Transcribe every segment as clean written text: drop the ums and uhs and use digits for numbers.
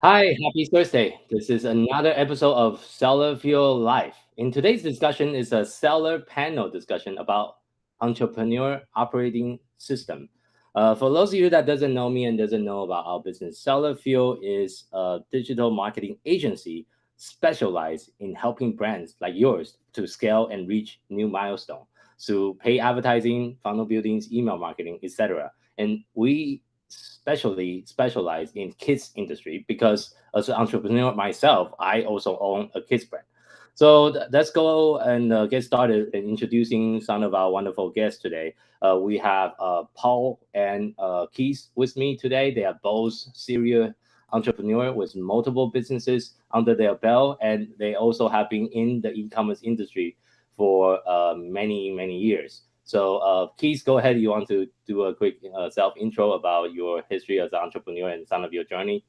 Hi, happy Thursday. This is another episode of Seller Feel Life. In today's discussion is a seller panel discussion about entrepreneur operating system. For those of you that doesn't know me and doesn't know about our business, Seller Feel is a digital marketing agency specialized in helping brands like yours to scale and reach new milestone through paid advertising, funnel buildings, email marketing, etc. And we especially specialize in kids industry because as an entrepreneur myself, I also own a kids brand. So let's go and get started in introducing some of our wonderful guests today. We have Paul and Keith with me today. They are both serial entrepreneur with multiple businesses under their belt, and they also have been in the e-commerce industry for many years. So, Keith, go ahead. You want to do a quick self intro about your history as an entrepreneur and some of your journey?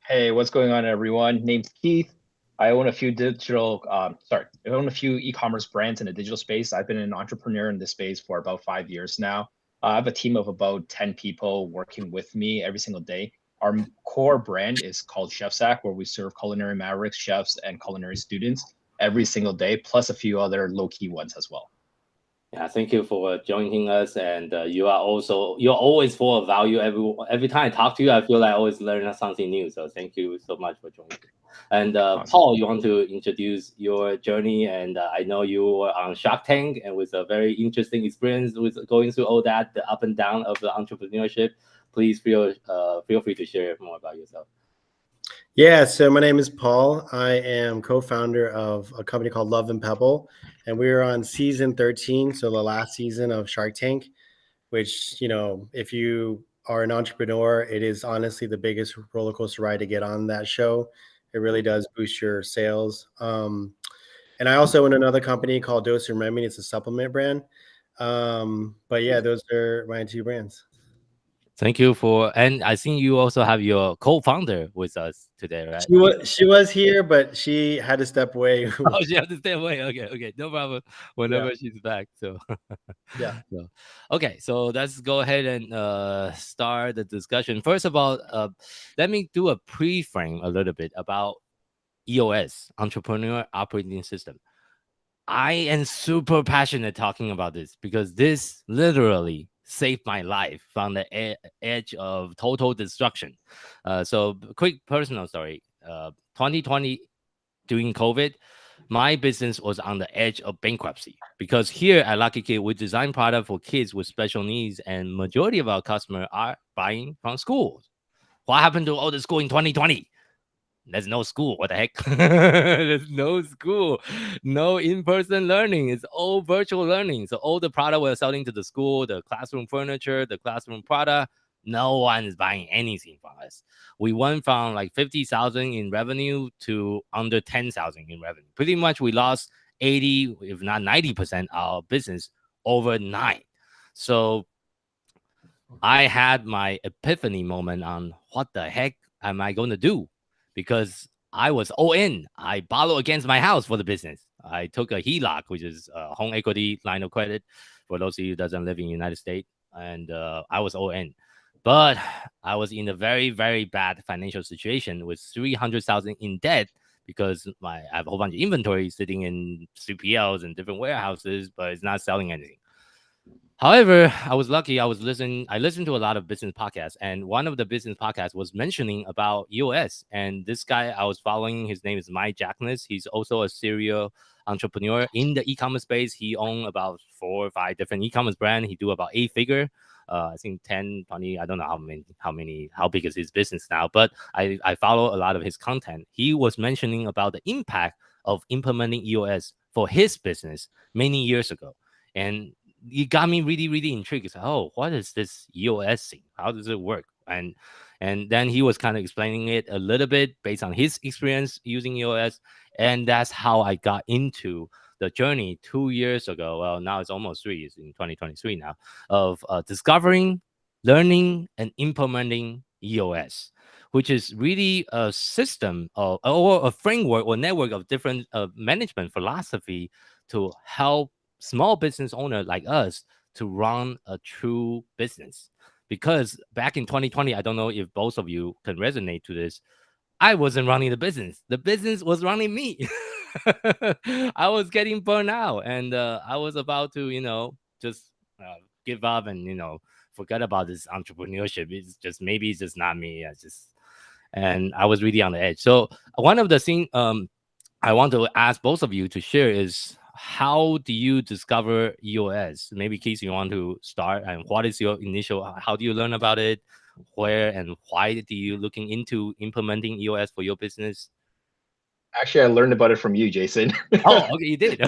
Hey, what's going on, everyone? Name's Keith. I own a few e-commerce brands in the digital space. I've been an entrepreneur in this space for about 5 years now. I have a team of about 10 people working with me every single day. Our core brand is called Chef Sack, where we serve culinary mavericks, chefs, and culinary students every single day, plus a few other low-key ones as well. Yeah, thank you for joining us. And you're always full of value. Every time I talk to you, I feel like I always learn something new. So thank you so much for joining. And Awesome. Paul, you want to introduce your journey? And I know you were on Shark Tank and with a very interesting experience with going through all that, the up and down of the entrepreneurship. Please feel free to share more about yourself. Yeah, so my name is Paul. I am co-founder of a company called Love and Pebble, and we are on season 13, so the last season of Shark Tank, which, if you are an entrepreneur, it is honestly the biggest roller coaster ride to get on that show. It really does boost your sales. And I also own another company called Dose and Remedy. It's a supplement brand. But yeah, those are my two brands. Thank you for, and I think you also have your co-founder with us today, right? She was here, but she had to step away. Oh, she has to stay away. Okay, no problem. Yeah, Whenever she's back, so yeah. so okay, so let's go ahead and start the discussion. First of all, let me do a pre-frame a little bit about EOS, Entrepreneur Operating System. I am super passionate talking about this because this literally saved my life from the edge of total destruction. So, quick personal story. 2020 during COVID, my business was on the edge of bankruptcy because here at Lucky Kid, we design product for kids with special needs, and majority of our customers are buying from schools. What happened to all the school in 2020? There's no school. What the heck? There's no school, no in-person learning. It's all virtual learning. So all the product we're selling to the school, the classroom furniture, the classroom product, no one is buying anything from us. We went from like 50,000 in revenue to under 10,000 in revenue. Pretty much we lost 80, if not 90% our business overnight. So I had my epiphany moment on what the heck am I going to do? Because I was all in. I borrowed against my house for the business. I took a HELOC, which is a home equity line of credit for those of you who doesn't live in the United States. And I was all in. But I was in a very bad financial situation with 300,000 in debt because I have a whole bunch of inventory sitting in 3PLs and different warehouses, but it's not selling anything. However, I was lucky. I listened to a lot of business podcasts, and one of the business podcasts was mentioning about EOS. And this guy I was following, his name is Mike Jackness. He's also a serial entrepreneur in the e-commerce space. He owned about 4 or 5 different e-commerce brands. He do about 8 figure. I think 10, 20. I don't know how big is his business now, but I follow a lot of his content. He was mentioning about the impact of implementing EOS for his business many years ago. And it got me really intrigued. It's like, oh, what is this EOS thing? How does it work? And then he was kind of explaining it a little bit based on his experience using EOS, and that's how I got into the journey 2 years ago. Well, now it's almost 3 years in 2023 now of discovering, learning, and implementing EOS, which is really a system or a framework or network of different management philosophy to help small business owner like us to run a true business. Because back in 2020, I don't know if both of you can resonate to this. I wasn't running the business. The business was running me. I was getting burned out, and I was about to, just give up and forget about this entrepreneurship. It's just maybe it's just not me. And I was really on the edge. So one of the things I want to ask both of you to share is, how do you discover EOS? Maybe Keith, you want to start, and what is your initial? How do you learn about it? Where and why do you looking into implementing EOS for your business? Actually, I learned about it from you, Jason. Oh, okay, you did.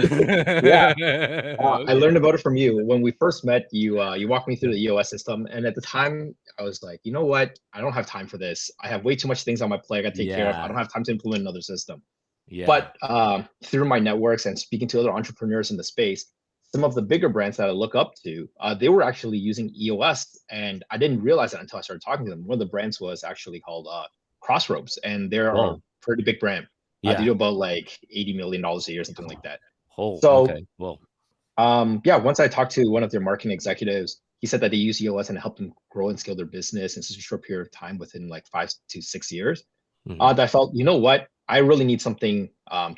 Yeah, I Okay. learned about it from you when we first met. You walked me through the EOS system, and at the time, I was like, you know what? I don't have time for this. I have way too much things on my plate I got to take care of. I Yeah, don't have time to implement another system. yeah, But through my networks and speaking to other entrepreneurs in the space, some of the bigger brands that I look up to, they were actually using EOS, and I didn't realize that until I started talking to them. One of the brands was actually called Crossroads, and they're a whoa, pretty big brand. They yeah, do about like $80 million a year, something like that. oh, So okay, whoa, yeah, once I talked to one of their marketing executives, he said that they use EOS and helped them grow and scale their business in such a short period of time, within like 5 to 6 years. hmm, That I felt, you know what, I really need something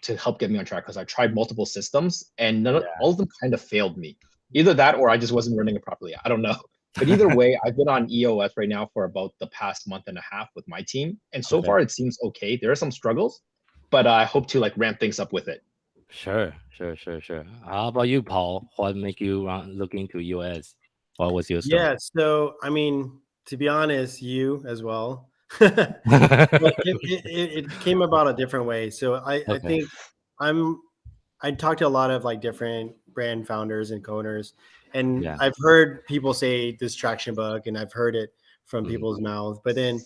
to help get me on track, because I tried multiple systems and yeah, all of them kind of failed me. Either that or I just wasn't running it properly. I don't know. But either way, I've been on EOS right now for about the past month and a half with my team. And so okay, far it seems okay. There are some struggles, but I hope to like ramp things up with it. sure, sure, sure, sure. How about you, Paul? What make you look into US? What was your story? Yeah. So, I mean, to be honest, you as well. But it came about a different way. So I Okay, think I'm I talked to a lot of like different brand founders and co-owners, and yeah, I've heard people say this traction bug, and I've heard it from mhm, people's mouths. But then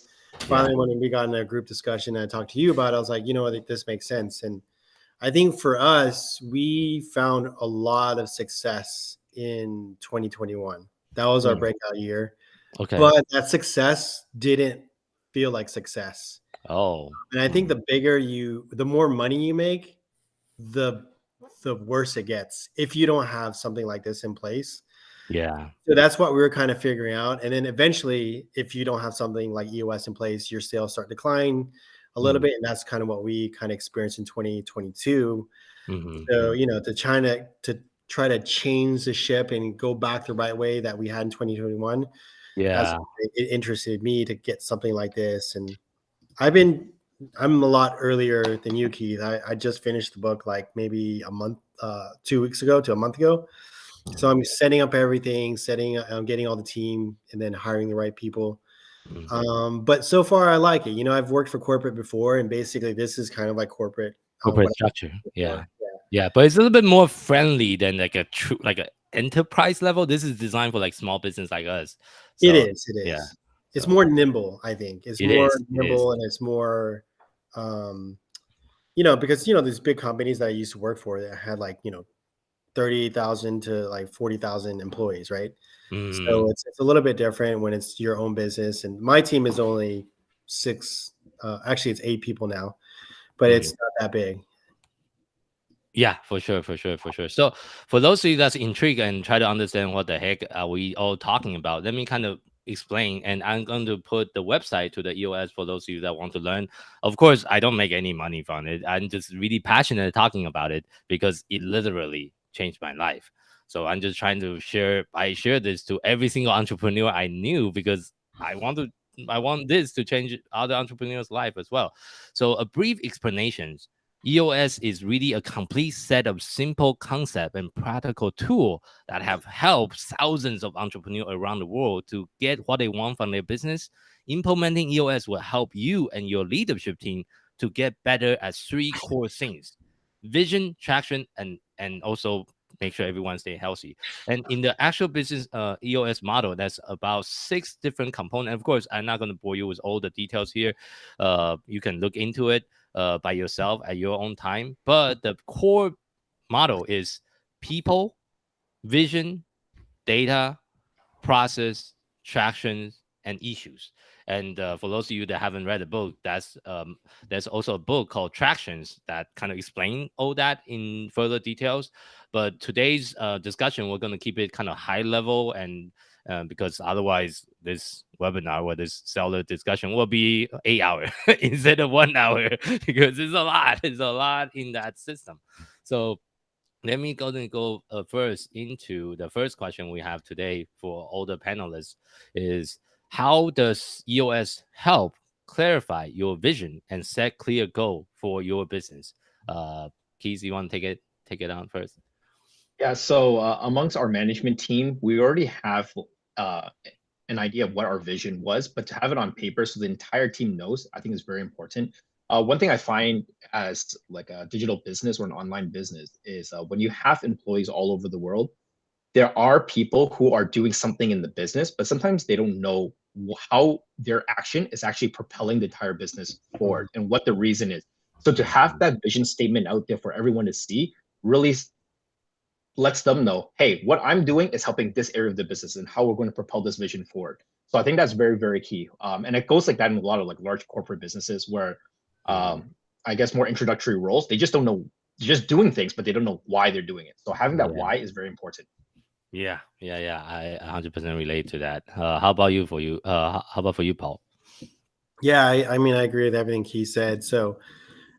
yeah, finally, when we got in a group discussion and I talked to you about it, I was like, you know what, this makes sense. And I think for us, we found a lot of success in 2021. That was our mm, breakout year, okay, but that success didn't feel like success. oh, And I think mm, the more money you make, the the worse it gets if you don't have something like this in place. yeah, So that's what we were kind of figuring out. And then eventually, if you don't have something like EOS in place, your sales start decline a little mm, bit. And that's kind of what we kind of experienced in 2022. So, mm, to try to change the ship and go back the right way that we had in 2021, that's yeah, it interested me to get something like this. And I've been I'm a lot earlier than you, Keith. I just finished the book like maybe a month, 2 weeks ago to a month ago. So mm, I'm setting up everything, getting all the team, and then hiring the right people. mm. But so far I like it. I've worked for corporate before, and basically this is kind of like corporate. Corporate What I structure, did yeah, before. Yeah. yeah, but it's a little bit more friendly than like a true like a enterprise level. This is designed for like small business like us. It So is. It yeah, is. It's so more nimble, I think. It's it more is, it is. nimble and it's more, um, because these big companies that I used to work for that had like 30,000 to like 40,000 employees, right? So Mm, it's a little bit different when it's your own business. And my team is only six. Actually, it's 8 people now, but it's mm. not that big. Yeah, for sure, for sure, for sure. So, for those of you that's intrigued and try to understand what the heck are we all talking about, let me kind of explain. And I'm going to put the website to the EOS for those of you that want to learn. Of course, I don't make any money from it. I'm just really passionate talking about it because it literally changed my life. So I'm just trying to share. I share this to every single entrepreneur I knew because I want to. I want this to change other entrepreneurs' life as well. So a brief explanation. EOS is really a complete set of simple concept and practical tool that have helped thousands of entrepreneurs around the world to get what they want from their business. Implementing EOS will help you and your leadership team to get better at three core things: vision, traction, and also make sure everyone stay healthy. And in the actual business EOS model, that's about 6 different components. Of course, I'm not going to bore you with all the details here. You can look into it by yourself at your own time. But the core model is people, vision, data, process, tractions, and issues. And for those of you that haven't read the book, there's also a book called Tractions that kind of explain all that in further details. But today's discussion, we're going to keep it kind of high level and because otherwise this webinar or this seller discussion will be 8 hours instead of 1 hour because it's a lot. It's a lot in that system. So let me go first into the first question we have today for all the panelists is how does EOS help clarify your vision and set clear goal for your business? Keith, you want to take it on first? Yeah, so amongst our management team, we already have uh, an idea of what our vision was, but to have it on paper so the entire team knows, I think is very important. One thing I find as like a digital business or an online business is when you have employees all over the world, there are people who are doing something in the business, but sometimes they don't know how their action is actually propelling the entire business forward and what the reason is. So to have that vision statement out there for everyone to see really lets them know, hey, what I'm doing is helping this area of the business and how we're going to propel this vision forward. So I think that's very, very key. And it goes like that in a lot of like large corporate businesses where I guess more introductory roles, they just don't know, they're just doing things, but they don't know why they're doing it. So having that Yeah. why is very important. Yeah. I 100% relate to that. How about you? For you, how about for you, Paul? Yeah, I mean, I agree with everything he said. So,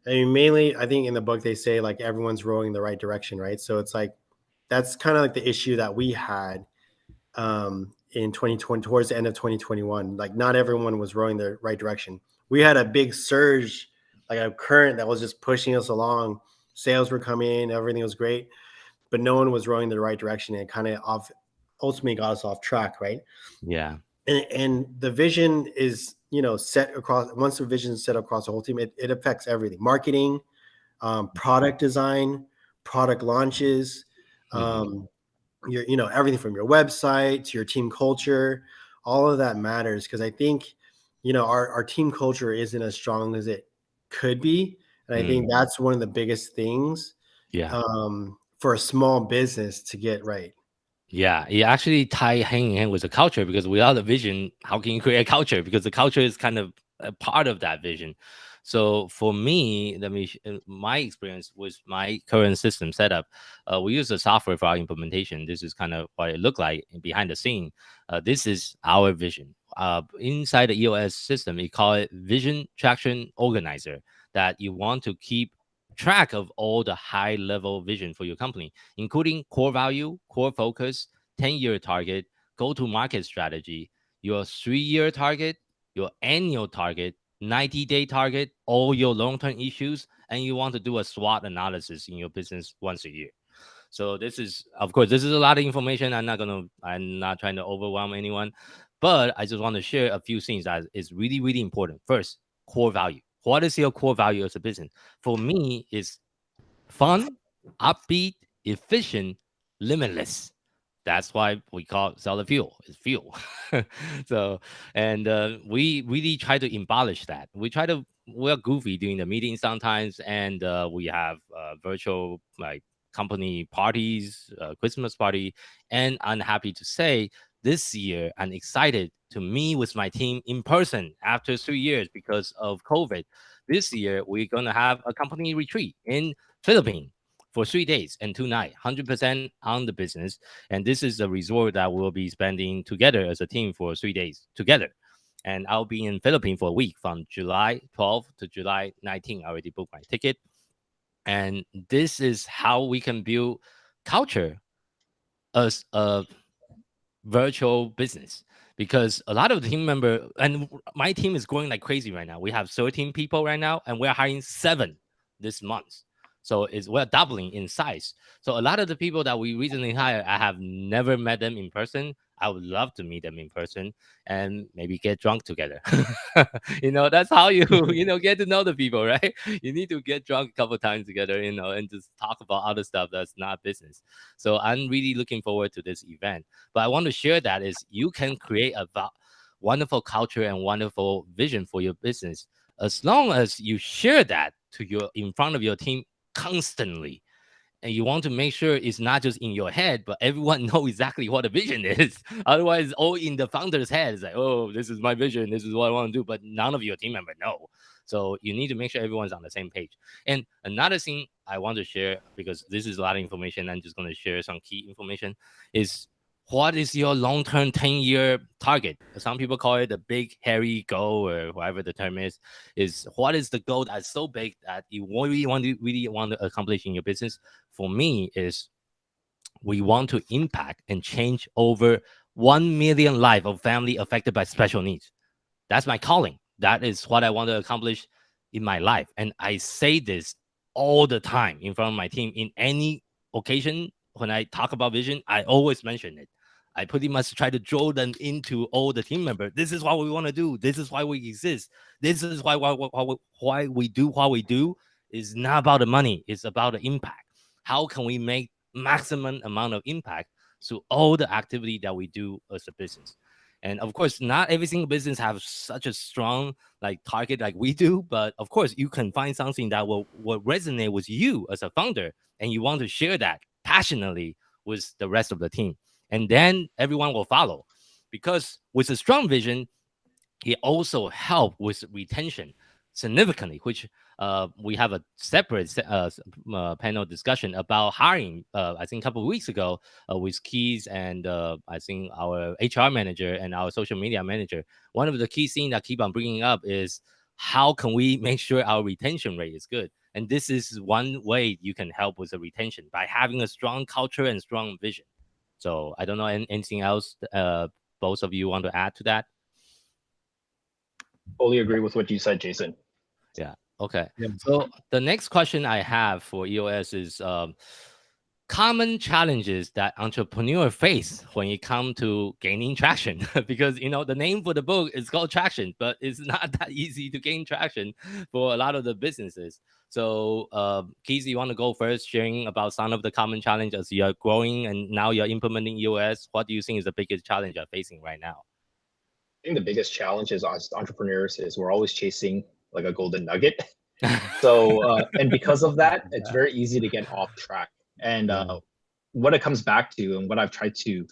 I mean, mainly, I think in the book they say like everyone's rowing in the right direction, right? So it's like that's kind of like the issue that we had in 2020, towards the end of 2021. Like, not everyone was rowing the right direction. We had a big surge, like a current that was just pushing us along. Sales were coming in, everything was great, but no one was rowing the right direction, and kind of ultimately got us off track, right? Yeah. And the vision is, set across. Once the vision is set across the whole team, it affects everything: marketing, product design, product launches, Mhm. everything from your website to your team culture. All of that matters, because I think our team culture isn't as strong as it could be, and I think that's one of the biggest things Yeah. for a small business to get right. Yeah, it actually tie hand in hand with the culture because without the vision, how can you create a culture? Because the culture is kind of a part of that vision. So for me, my experience with my current system setup, we use the software for our implementation. This is kind of what it looked like behind the scene. This is our vision. Inside the EOS system, we call it Vision Traction Organizer. That you want to keep track of all the high level vision for your company, including core value, core focus, 10-year target, go to market strategy, your 3-year target, your annual target, 90-day target, all your long term issues, and you want to do a SWOT analysis in your business once a year. So this is, of course, this is a lot of information. I'm not trying to overwhelm anyone, but I just want to share a few things that is really, really important. First, core value. What is your core value as a business? For me, is fun, upbeat, efficient, limitless. That's why we call solid fuel. It's fuel. So, and we really try to embellish that. We're goofy during the meetings sometimes, and we have virtual like company parties, Christmas party. And I'm happy to say this year I'm excited to meet with my team in person after 3 years because of COVID. This year we're gonna have a company retreat in Philippines for 3 days and 2 nights, 100% on the business. And this is a resort that we'll be spending together as a team for 3 days together. And I'll be in Philippines for a week from July 12th to July 19th. I already booked my ticket. And this is how we can build culture as a virtual business, because a lot of the team member, and my team is growing like crazy right now. We have 13 people right now and we're hiring 7 this month. So we're doubling in size. So a lot of the people that we recently hired, I have never met them in person. I would love to meet them in person and maybe get drunk together. That's how you get to know the people, right? You need to get drunk a couple times together, and just talk about other stuff that's not business. So I'm really looking forward to this event. But I want to share that is you can create a wonderful culture and wonderful vision for your business as long as you share that to your in front of your team constantly. And you want to make sure it's not just in your head, but everyone know exactly what the vision is. Otherwise, all in the founder's head is like, oh, this is my vision, this is what I want to do, but none of your team members know. So you need to make sure everyone's on the same page. And another thing I want to share, because this is a lot of information, I'm just going to share some key information, is what is your long-term 10-year target? Some people call it the big hairy goal, or whatever the term is what is the goal that's so big that you really want to accomplish in your business? For me, is we want to impact and change over 1 million life of family affected by special needs. That's my calling. That is what I want to accomplish in my life. And I say this all the time in front of my team. In any occasion, when I talk about vision, I always mention it. I pretty much try to draw them into all the team members. This is what we want to do. This is why we exist. This is why we do what we do. It's not about the money. It's about the impact. How can we make maximum amount of impact to all the activity that we do as a business? And of course, not every single business have such a strong like target like we do, but of course, you can find something that will resonate with you as a founder, and you want to share that passionately with the rest of the team, and then everyone will follow. Because with a strong vision, it also help with retention significantly, which we have a separate panel discussion about hiring. I think a couple of weeks ago with Keys and I think our HR manager and our social media manager. One of the key things that keep on bringing up is how can we make sure our retention rate is good. And this is one way you can help with the retention by having a strong culture and strong vision. So I don't know anything else both of you want to add to that. Fully agree with what you said, Jason. Yeah. Okay. Yeah. So the next question I have for EOS is common challenges that entrepreneurs face when it comes to gaining traction. Because the name for the book is called Traction, but it's not that easy to gain traction for a lot of the businesses. So, Keith, you want to go first, sharing about some of the common challenges you're growing and now you're implementing EOS. What do you think is the biggest challenge you're facing right now? I think the biggest challenge is as entrepreneurs is we're always chasing like a golden nugget. So and because of that, it's very easy to get off track. And what it comes back to, and what I've tried to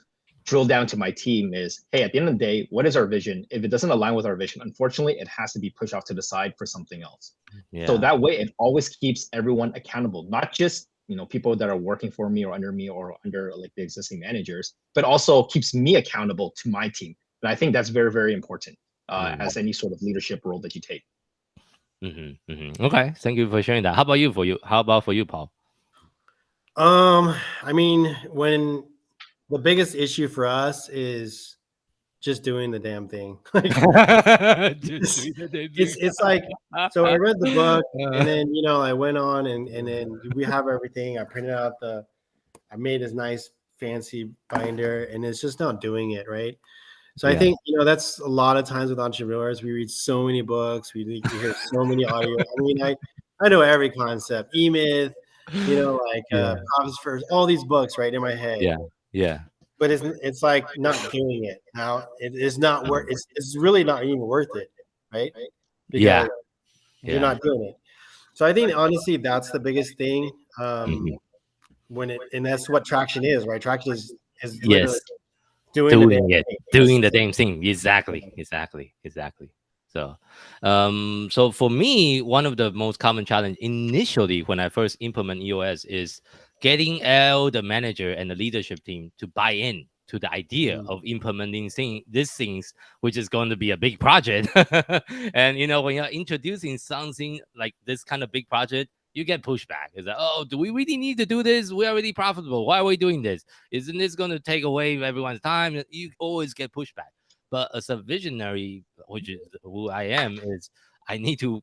drill down to my team is, hey, at the end of the day, what is our vision? If it doesn't align with our vision, unfortunately, it has to be pushed off to the side for something else. Yeah. So that way, it always keeps everyone accountable, not just people that are working for me or under like the existing managers, but also keeps me accountable to my team. And I think that's very, very important as any sort of leadership role that you take. Okay, thank you for sharing that. How about for you, Paul? I mean, when the biggest issue for us is just doing the damn thing. It's like, so I read the book and then, I went on and then we have everything. I printed out I made this nice fancy binder and it's just not doing it. Right. So I think, that's a lot of times with entrepreneurs, we read so many books, we hear so many audio. I mean, I know every concept, E-Myth, Profits First, all these books right in my head. Yeah. But it's like not doing it. Now it is not worth it's really not even worth it, right? Because you're not doing it. So I think honestly that's the biggest thing. And that's what traction is, right? Traction is literally doing the damn thing. Exactly. So so for me, one of the most common challenge initially when I first implement EOS is getting all the manager and the leadership team to buy in to the idea of implementing these things, which is going to be a big project. And when you're introducing something like this kind of big project, you get pushback. It's like, oh, do we really need to do this? We're already profitable. Why are we doing this? Isn't this going to take away everyone's time? You always get pushback. But as a visionary, which is who I am, is I need to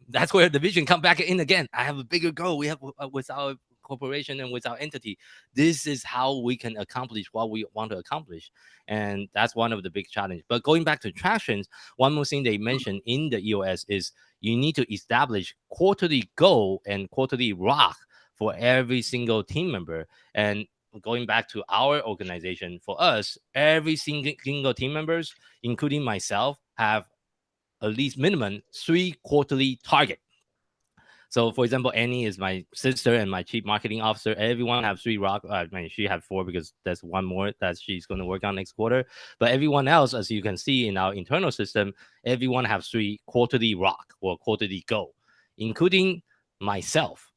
that's where the vision come back in again. I have a bigger goal. We have with our corporation and with our entity. This is how we can accomplish what we want to accomplish. And that's one of the big challenges. But going back to tractions, one more thing they mentioned in the EOS is you need to establish quarterly goal and quarterly rock for every single team member. And going back to our organization, for us, every single team members, including myself, have at least minimum 3 quarterly target. So, for example, Annie is my sister and my chief marketing officer. Everyone have 3 rock. She have 4 because there's one more that she's going to work on next quarter. But everyone else, as you can see in our internal system, everyone have 3 quarterly rock or quarterly goal, including myself.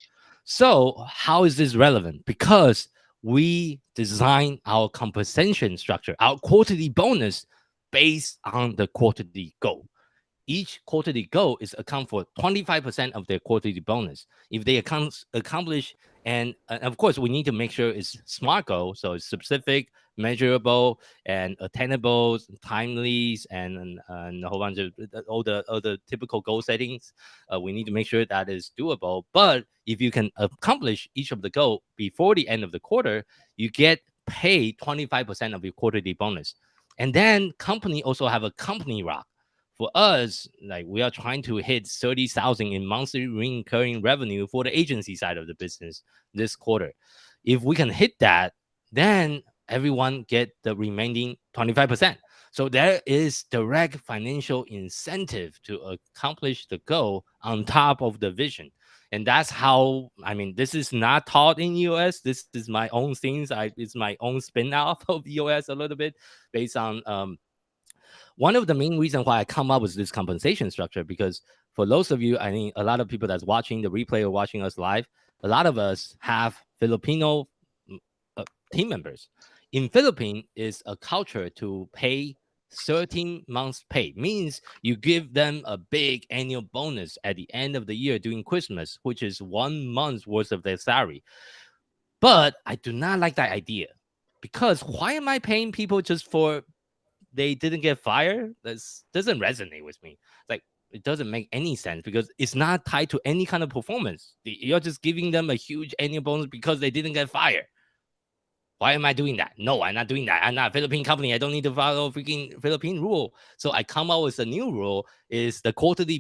So how is this relevant? Because we design our compensation structure, our quarterly bonus based on the quarterly goal. Each quarterly goal is account for 25% of their quarterly bonus. If they accomplish, and of course, we need to make sure it's SMART goal, so it's specific, measurable, and attainable, timely, and a whole bunch of all the typical goal settings. We need to make sure that is doable. But if you can accomplish each of the goal before the end of the quarter, you get paid 25% of your quarterly bonus. And then company also have a company rock. For us, like we are trying to hit 30,000 in monthly recurring revenue for the agency side of the business this quarter. If we can hit that, then everyone get the remaining 25%. So there is direct financial incentive to accomplish the goal on top of the vision. And that's how, I mean, this is not taught in EOS. This is my own things. It's my own spin off of EOS a little bit based on one of the main reasons why I come up with this compensation structure, because for those of you, I mean, a lot of people that's watching the replay or watching us live, a lot of us have Filipino team members. In Philippines, is a culture to pay 13 months pay. Means you give them a big annual bonus at the end of the year during Christmas, which is 1 month's worth of their salary. But I do not like that idea, because why am I paying people just for they didn't get fired? That doesn't resonate with me. Like, it doesn't make any sense because it's not tied to any kind of performance. You're just giving them a huge annual bonus because they didn't get fired. Why am I doing that? No, I'm not doing that. I'm not a Philippine company. I don't need to follow freaking Philippine rule. So I come out with a new rule: is the quarterly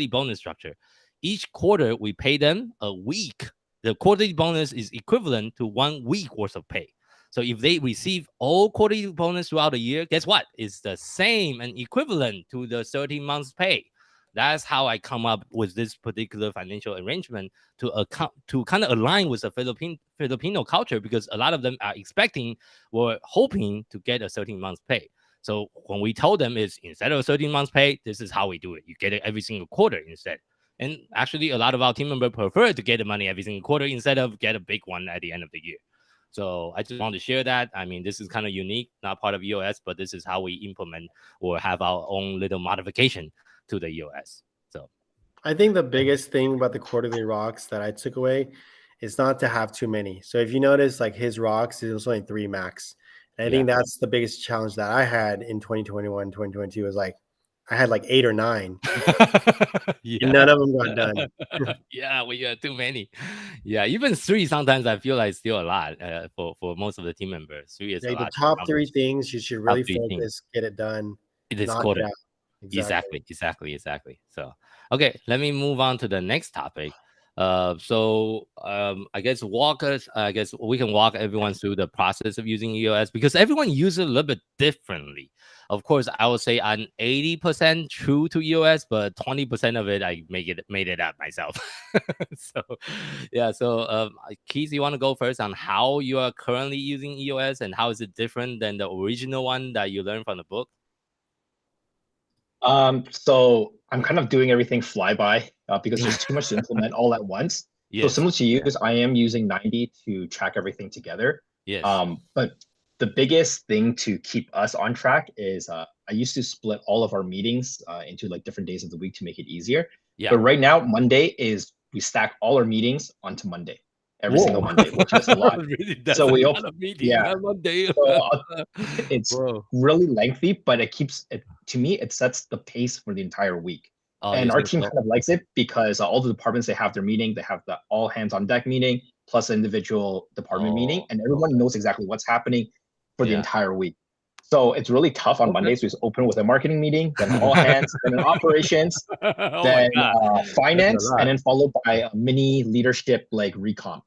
bonus structure. Each quarter we pay them a week. The quarterly bonus is equivalent to 1 week worth of pay. So if they receive all quarterly bonus throughout the year, guess what? It's the same and equivalent to the 13 months pay. That's how I come up with this particular financial arrangement to kind of align with the Filipino culture, because a lot of them are expecting or hoping to get a 13 months pay. So when we told them is instead of 13 months pay, this is how we do it. You get it every single quarter instead. And actually, a lot of our team members prefer to get the money every single quarter instead of get a big one at the end of the year. So I just want to share that. I mean, this is kind of unique, not part of EOS, but this is how we implement or have our own little modification to the EOS. So I think the biggest thing about the quarterly rocks that I took away is not to have too many. So if you notice, like his rocks, it was only 3 max. And I think that's the biggest challenge that I had in 2021, 2022 was like I had like 8 or 9. yeah. None of them got done. Yeah, we got too many. Yeah, even 3 sometimes I feel like still a lot for most of the team members. 3 is a Like the lot. top 3 things you should really 3 things. focus, get it done, It is knock quarter. it out. Exactly. So, okay, let me move on to the next topic. I guess I guess we can walk everyone through the process of using EOS, because everyone uses it a little bit differently. Of course, I would say I'm 80% true to EOS, but 20% of it I made it up myself. So, yeah. So, Keith, you want to go first on how you are currently using EOS and how is it different than the original one that you learned from the book? So I'm kind of doing everything flyby because there's too much to implement all at once. So Yes. similar to you, because I am using 90 to track everything together. Yes. But the biggest thing to keep us on track is I used to split all of our meetings into like different days of the week to make it easier. Yeah. But right now, Monday is we stack all our meetings onto Monday, every single Monday, which is a lot. Really, that's So a we lot of meetings yeah. on Monday. So it's Whoa. really lengthy, but it keeps it to me. It sets the pace for the entire week, Oh, and you our think team so? kind of likes it because all the departments they have their meeting, they have the all hands on deck meeting plus an individual department meeting, Oh, and everyone okay. knows exactly what's happening for the Yeah. entire week. So it's really tough on Okay. Mondays. We just open with a marketing meeting, then all hands, then an operations, Oh my then God. That's a finance, lot. and then followed by a mini leadership like recon.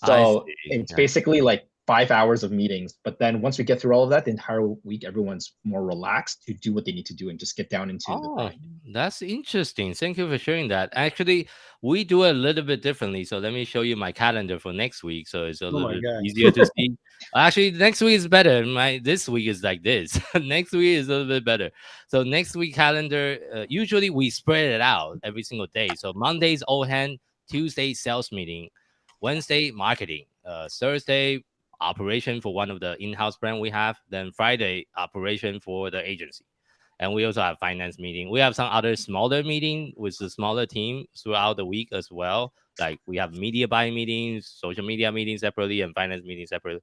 I So see. it's Yeah. basically like 5 hours of meetings. But then once we get through all of that, the entire week, everyone's more relaxed to do what they need to do and just get down into the Oh, grind. that's interesting. Thank you for sharing that. Actually, we do it a little bit differently. So let me show you my calendar for next week. So it's a Oh little my bit god. easier to see. Actually, next week is better. This week is like this. Next week is a little bit better. So next week calendar, usually we spread it out every single day. So Monday's all hand, Tuesday sales meeting, Wednesday marketing, Thursday operation for one of the in-house brand we have, then Friday operation for the agency. And we also have finance meeting. We have some other smaller meeting with the smaller team throughout the week as well. Like we have media buying meetings, social media meetings separately, and finance meetings separately.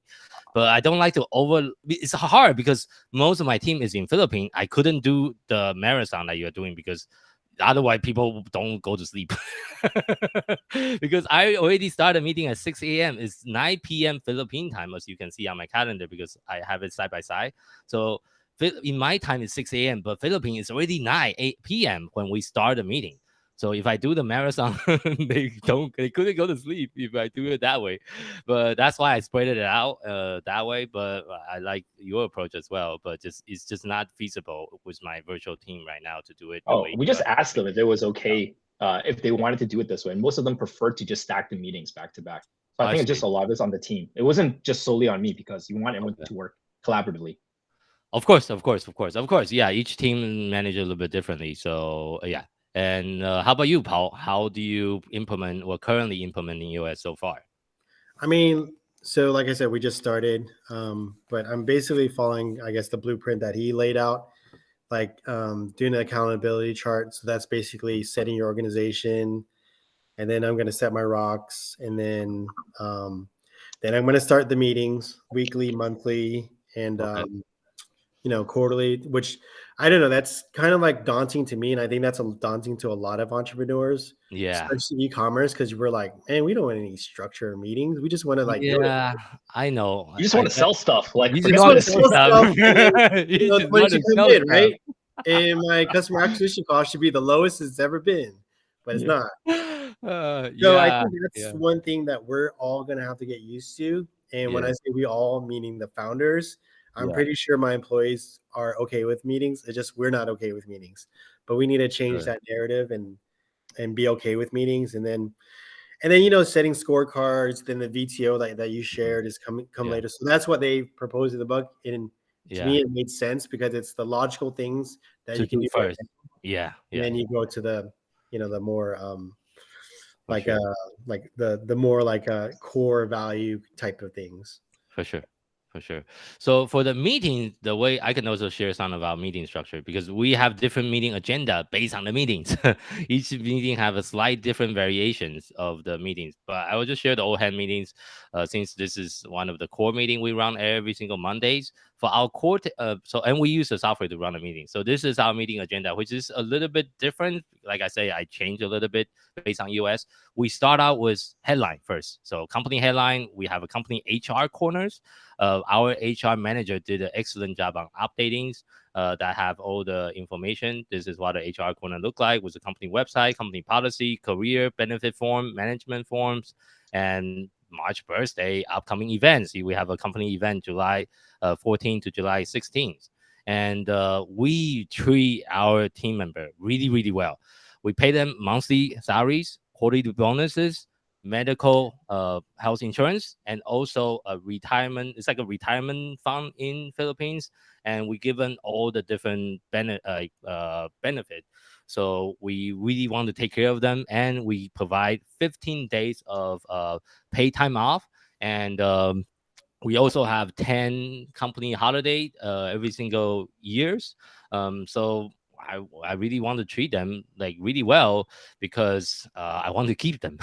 But I don't like to over. It's hard because most of my team is in Philippines. I couldn't do the marathon that you're doing because otherwise people don't go to sleep. Because I already started meeting at 6 a.m. It's 9 p.m. Philippine time, as you can see on my calendar because I have it side by side. So in my time it's 6 a.m., but Philippines is already 8 p.m. when we start the meeting. So if I do the marathon, they couldn't go to sleep if I do it that way. But that's why I spread it out that way. But I like your approach as well. But just it's just not feasible with my virtual team right now to do it the Oh, way we you just are. asked them if it was okay, if they wanted to do it this way, and most of them preferred to just stack the meetings back to back. So I I think it's just see. a lot of this on the team. It wasn't just solely on me because you want everyone Okay. to work collaboratively. Of course, of course, of course, of course. Yeah, each team manage a little bit differently. So yeah. And how about you, Paul? How do you implement or currently implement in US so far? I mean, so like I said, we just started, but I'm basically following, I guess, the blueprint that he laid out, like doing an accountability chart. So that's basically setting your organization, and then I'm going to set my rocks, and then I'm going to start the meetings weekly, monthly, and Okay. quarterly. Which I don't know. That's kind of like daunting to me, and I think that's daunting to a lot of entrepreneurs, Yeah. especially e-commerce, because we're like, man, we don't want any structure meetings. We just want to like do it. Yeah, I know. You just I want to get sell stuff. Like, you I just forget just the want want to to sell sell business. stuff, and then stuff. You the just money want should to come sell in, stuff. right? And my customer acquisition cost should be the lowest it's ever been, but it's Yeah. not. So I Yeah. think that's Yeah. one thing that we're all gonna have to get used to. And when I Yeah. say we all, meaning the founders, I'm Yeah. pretty sure my employees are okay with meetings. It's just we're not okay with meetings. But we need to change Sure. that narrative and be okay with meetings. And then setting scorecards, then the VTO that you Mhm. shared is come Yeah. later. So that's what they proposed in the book. And to Yeah. me, it made sense because it's the logical things that To you can do do right first. Yeah. and Yeah. then you go to the more For like sure. the more like core value type of things. For sure. For sure. So for the meeting, the way I can also share some of our meeting structure because we have different meeting agenda based on the meetings. Each meeting have a slight different variations of the meetings. But I will just share the all hand meetings since this is one of the core meeting we run every single Mondays for our core. And we use the software to run a meeting. So this is our meeting agenda, which is a little bit different. Like I say, I change a little bit based on US. We start out with headline first. So company headline, we have a company HR corners. Our HR manager did an excellent job on updating that have all the information. This is what the HR corner look like with the company website, company policy, career benefit form, management forms, and March birthday, upcoming events. We have a company event July 14th to July 16th. And we treat our team member really, really well. We pay them monthly salaries, quarterly bonuses, medical health insurance, and also a retirement. It's like a retirement fund in Philippines, and we given all the different benefit. So we really want to take care of them, and we provide 15 days of pay time off, and we also have 10 company holiday every single years. So I really want to treat them like really well because I want to keep them.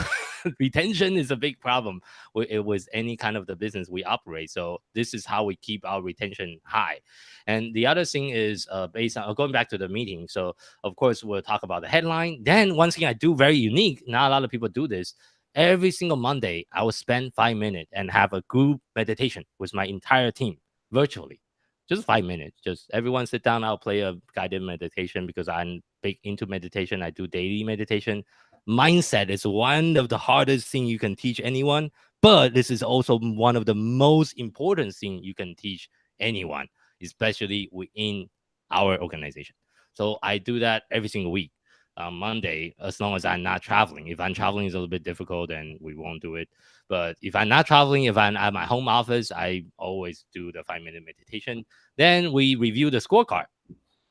Retention is a big problem with any kind of the business we operate. So this is how we keep our retention high. And the other thing is based on going back to the meeting. So of course we'll talk about the headline. Then one thing I do very unique. Not a lot of people do this. Every single Monday, I will spend 5 minutes and have a group meditation with my entire team virtually. Just 5 minutes. Just everyone sit down. I'll play a guided meditation because I'm big into meditation. I do daily meditation. Mindset is one of the hardest thing you can teach anyone, but this is also one of the most important thing you can teach anyone, especially within our organization. So I do that every single week on Monday, as long as I'm not traveling. If I'm traveling, it's a little bit difficult, then we won't do it. But if I'm not traveling, if I'm at my home office, I always do the 5 minute meditation. Then we review the scorecard.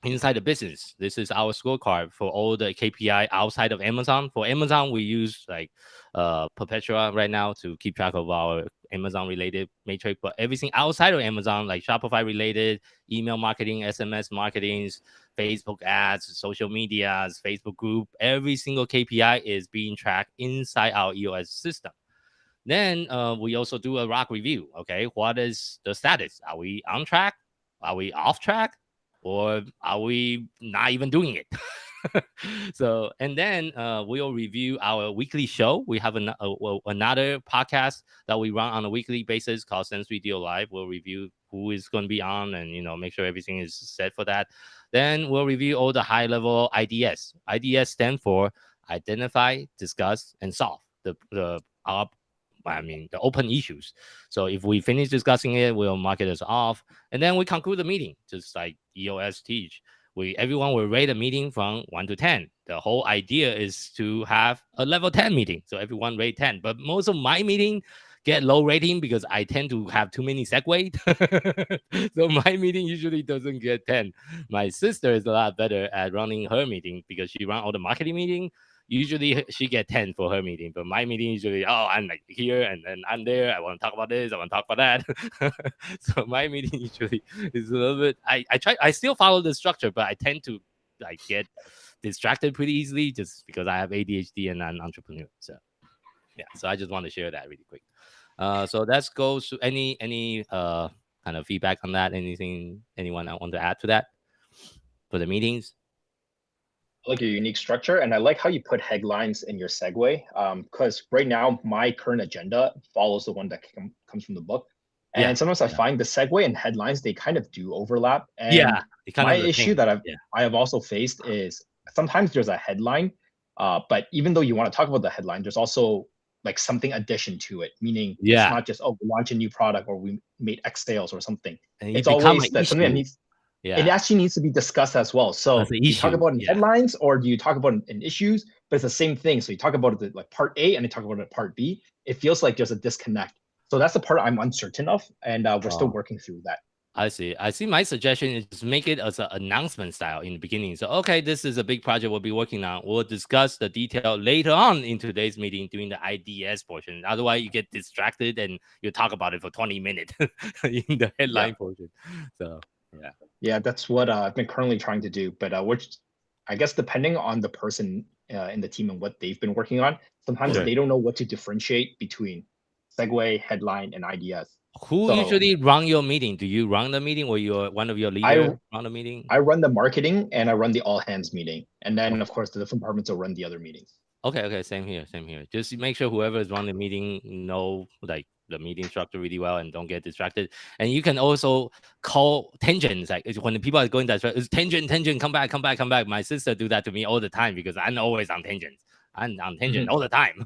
inside the business. This is our scorecard for all the KPI outside of Amazon. For Amazon, we use like Perpetua right now to keep track of our Amazon related matrix. But everything outside of Amazon, like Shopify related, email marketing, SMS marketings, Facebook ads, social medias, Facebook group, every single KPI is being tracked inside our EOS system. Then we also do a ROC review. Okay, what is the status? Are we on track? Are we off track? Or are we not even doing it? So, and then we'll review our weekly show. We have another podcast that we run on a weekly basis called Sense Video Live. We'll review who is going to be on and, make sure everything is set for that. Then we'll review all the high level IDS. IDS stand for identify, discuss, and solve the open issues. So if we finish discussing it, we'll mark it as off, and then we conclude the meeting, just like EOS teach. Everyone will rate a meeting from 1 to 10. The whole idea is to have a level 10 meeting, so everyone rate 10. But most of my meeting get low rating because I tend to have too many segues. So my meeting usually doesn't get 10. My sister is a lot better at running her meeting because she runs all the marketing meeting. Usually she get 10 for her meeting, but my meeting usually, I'm like here and then I'm there. I want to talk about this. I want to talk about that. So my meeting usually is a little bit, I still follow the structure, but I tend to like get distracted pretty easily just because I have ADHD and I'm an entrepreneur. So yeah, so I just want to share that really quick. So let's go to any kind of feedback on that. Anyone I want to add to that for the meetings? I like your unique structure, and I like how you put headlines in your segue. Because right now my current agenda follows the one that comes from the book, and sometimes I find the segue and headlines, they kind of do overlap. And my issue that I have also faced is sometimes there's a headline, but even though you want to talk about the headline, there's also like something addition to it, meaning it's not just, we launch a new product or we made X sales or something. And it's always that something that needs. Yeah. It actually needs to be discussed as well. So you talk about in headlines, or do you talk about in issues? But it's the same thing. So you talk about it like part A and you talk about it part B. It feels like there's a disconnect. So that's the part I'm uncertain of, and we're still working through that. I see. My suggestion is just make it as an announcement style in the beginning. So, okay, this is a big project we'll be working on. We'll discuss the detail later on in today's meeting during the IDS portion. Otherwise, you get distracted and you talk about it for 20 minutes in the headline portion. So, yeah, that's what I've been currently trying to do. But I guess depending on the person in the team and what they've been working on, sometimes they don't know what to differentiate between segue, headline, and IDS. Who usually run your meeting? Do you run the meeting, or one of your leaders run the meeting? I run the marketing and I run the all hands meeting, and then of course the different departments will run the other meetings. Okay, same here. Just make sure whoever is running the meeting know like the meeting structure really well and don't get distracted. And you can also call tangents, like when the people are going that it's tangent, come back. My sister do that to me all the time because I'm always on tangents. I'm on tangent all the time.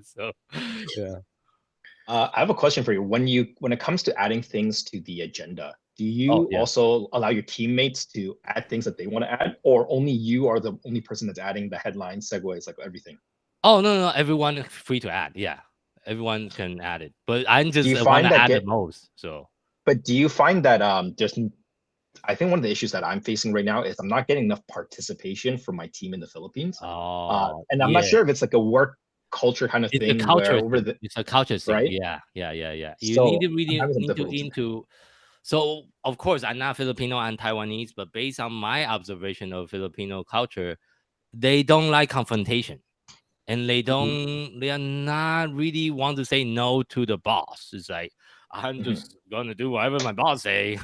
So yeah. I have a question for you. When it comes to adding things to the agenda, do you also allow your teammates to add things that they want to add, or only you are the only person that's adding the headlines, segues, like everything? Oh no, everyone free to add. Yeah, everyone can add it, but I'm just want to add the most. So, but do you find that I think one of the issues that I'm facing right now is I'm not getting enough participation from my team in the Philippines. And I'm not sure if it's like a work culture kind of thing. It's a culture thing, right? Yeah. You need to really into. So of course, I'm not Filipino, I'm Taiwanese, but based on my observation of Filipino culture, they don't like confrontation, and they are not really want to say no to the boss. It's like, I'm just gonna do whatever my boss say.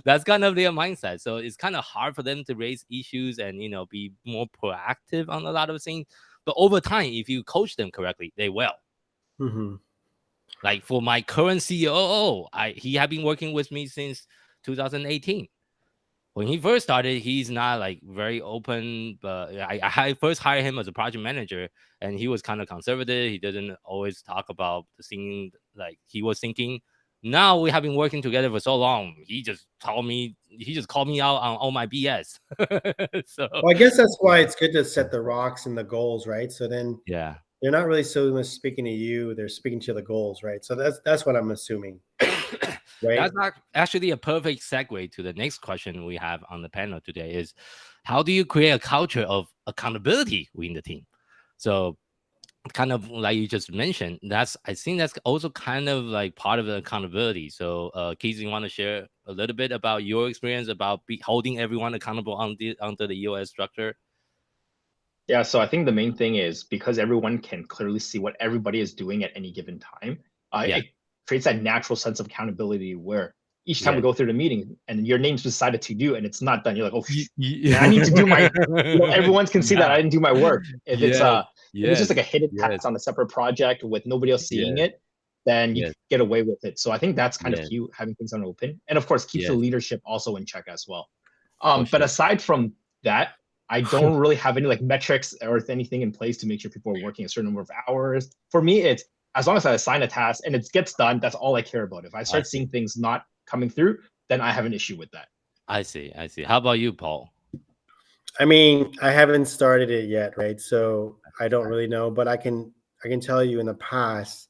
That's kind of their mindset. So it's kind of hard for them to raise issues and be more proactive on a lot of things. But over time, if you coach them correctly, they will. Like for my current COO, he had been working with me since 2018. When he first started, he's not like very open. But I first hired him as a project manager, and he was kind of conservative. He doesn't always talk about the thing like he was thinking. Now we have been working together for so long. He just called me out on all my BS. So well, I guess that's why it's good to set the rocks and the goals, right? So then they're not really so much speaking to you; they're speaking to the goals, right? So that's what I'm assuming. right? That's not actually a perfect segue to the next question we have on the panel today is how do you create a culture of accountability within the team? So kind of like you just mentioned, that's I think that's also kind of like part of the accountability. So Keith, you want to share a little bit about your experience about holding everyone accountable under the EOS structure? Yeah, so I think the main thing is because everyone can clearly see what everybody is doing at any given time, Yeah. it creates that natural sense of accountability where each time Yeah. we go through the meeting and your name's decided to do and it's not done, you're like, oh, man, I need to do my, Yeah. everyone can see that I didn't do my work. Yes. If it's just Yes. like a hidden Yes. task on a separate project with nobody else seeing Yes. it, then you Yes. get away with it. So I think that's kind of Yes. key, having things on open, and of course keeps the Yes. leadership also in check as well. For But sure. aside from that, I don't really have any like metrics or anything in place to make sure people are working a certain number of hours. For me, it's as long as I assign a task and it gets done, that's all I care about. If I I start see. seeing things not coming through, then I have an issue with that. I see. I see. How about you, Paul? I mean, I haven't started it yet, right? So I don't really know, but I can tell you in the past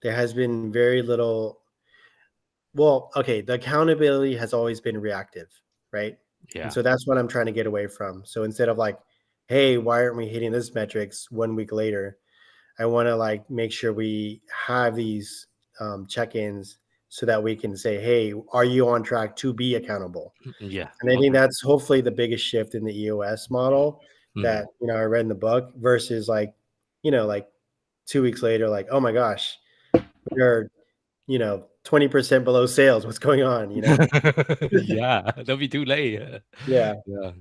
there has been very little. Well, okay, the accountability has always been reactive, right? And Yeah. so that's what I'm trying to get away from. So instead of like, hey, why aren't we hitting this metrics 1 week later? I want to like make sure we have these check-ins so that we can say, hey, are you on track to be accountable? Yeah. And I think Okay. that's hopefully the biggest shift in the EOS model Mhm. that I read in the book versus like, like 2 weeks later, like, oh my gosh, we're 20% below sales. What's going on? Yeah. Don't be too late. Yeah. Yeah.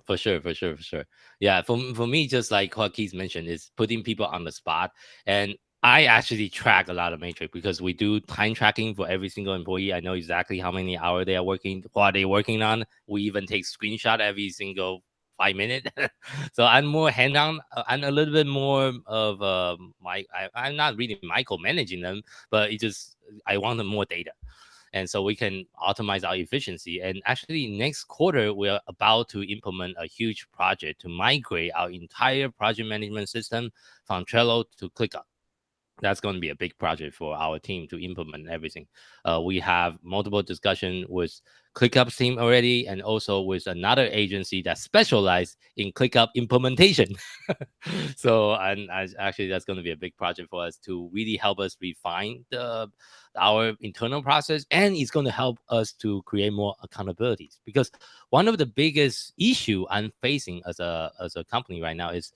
For sure, for sure, for sure. Yeah, for me, just like what Keith mentioned, is putting people on the spot. And I actually track a lot of metric because we do time tracking for every single employee. I know exactly how many hours they are working, what they're working on. We even take screenshot every single 5 minutes. So I'm more hand on. I'm a little bit more of I'm not really micromanaging them, but it just I want them more data, and so we can optimize our efficiency. And actually, next quarter we're about to implement a huge project to migrate our entire project management system from Trello to ClickUp. That's going to be a big project for our team to implement everything. We have multiple discussion with ClickUp's team already, and also with another agency that specializes in ClickUp implementation. So, actually, that's going to be a big project for us to really help us refine our internal process, and it's going to help us to create more accountabilities. Because one of the biggest issue I'm facing as a company right now is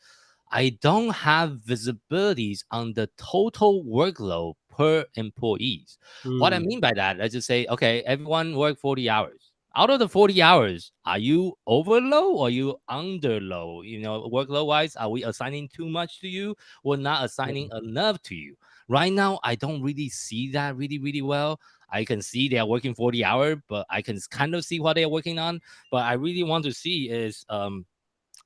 I don't have visibilities on the total workload per employees. What I Mm. mean by that, let's just say, okay, everyone work 40 hours. Out of the 40 hours, are you overload or are you underload? Workload wise, are we assigning too much to you or not assigning enough to you? Right now, I don't really see that really, really well. I can see they are working 40 hours, but I can kind of see what they are working on. But I really want to see is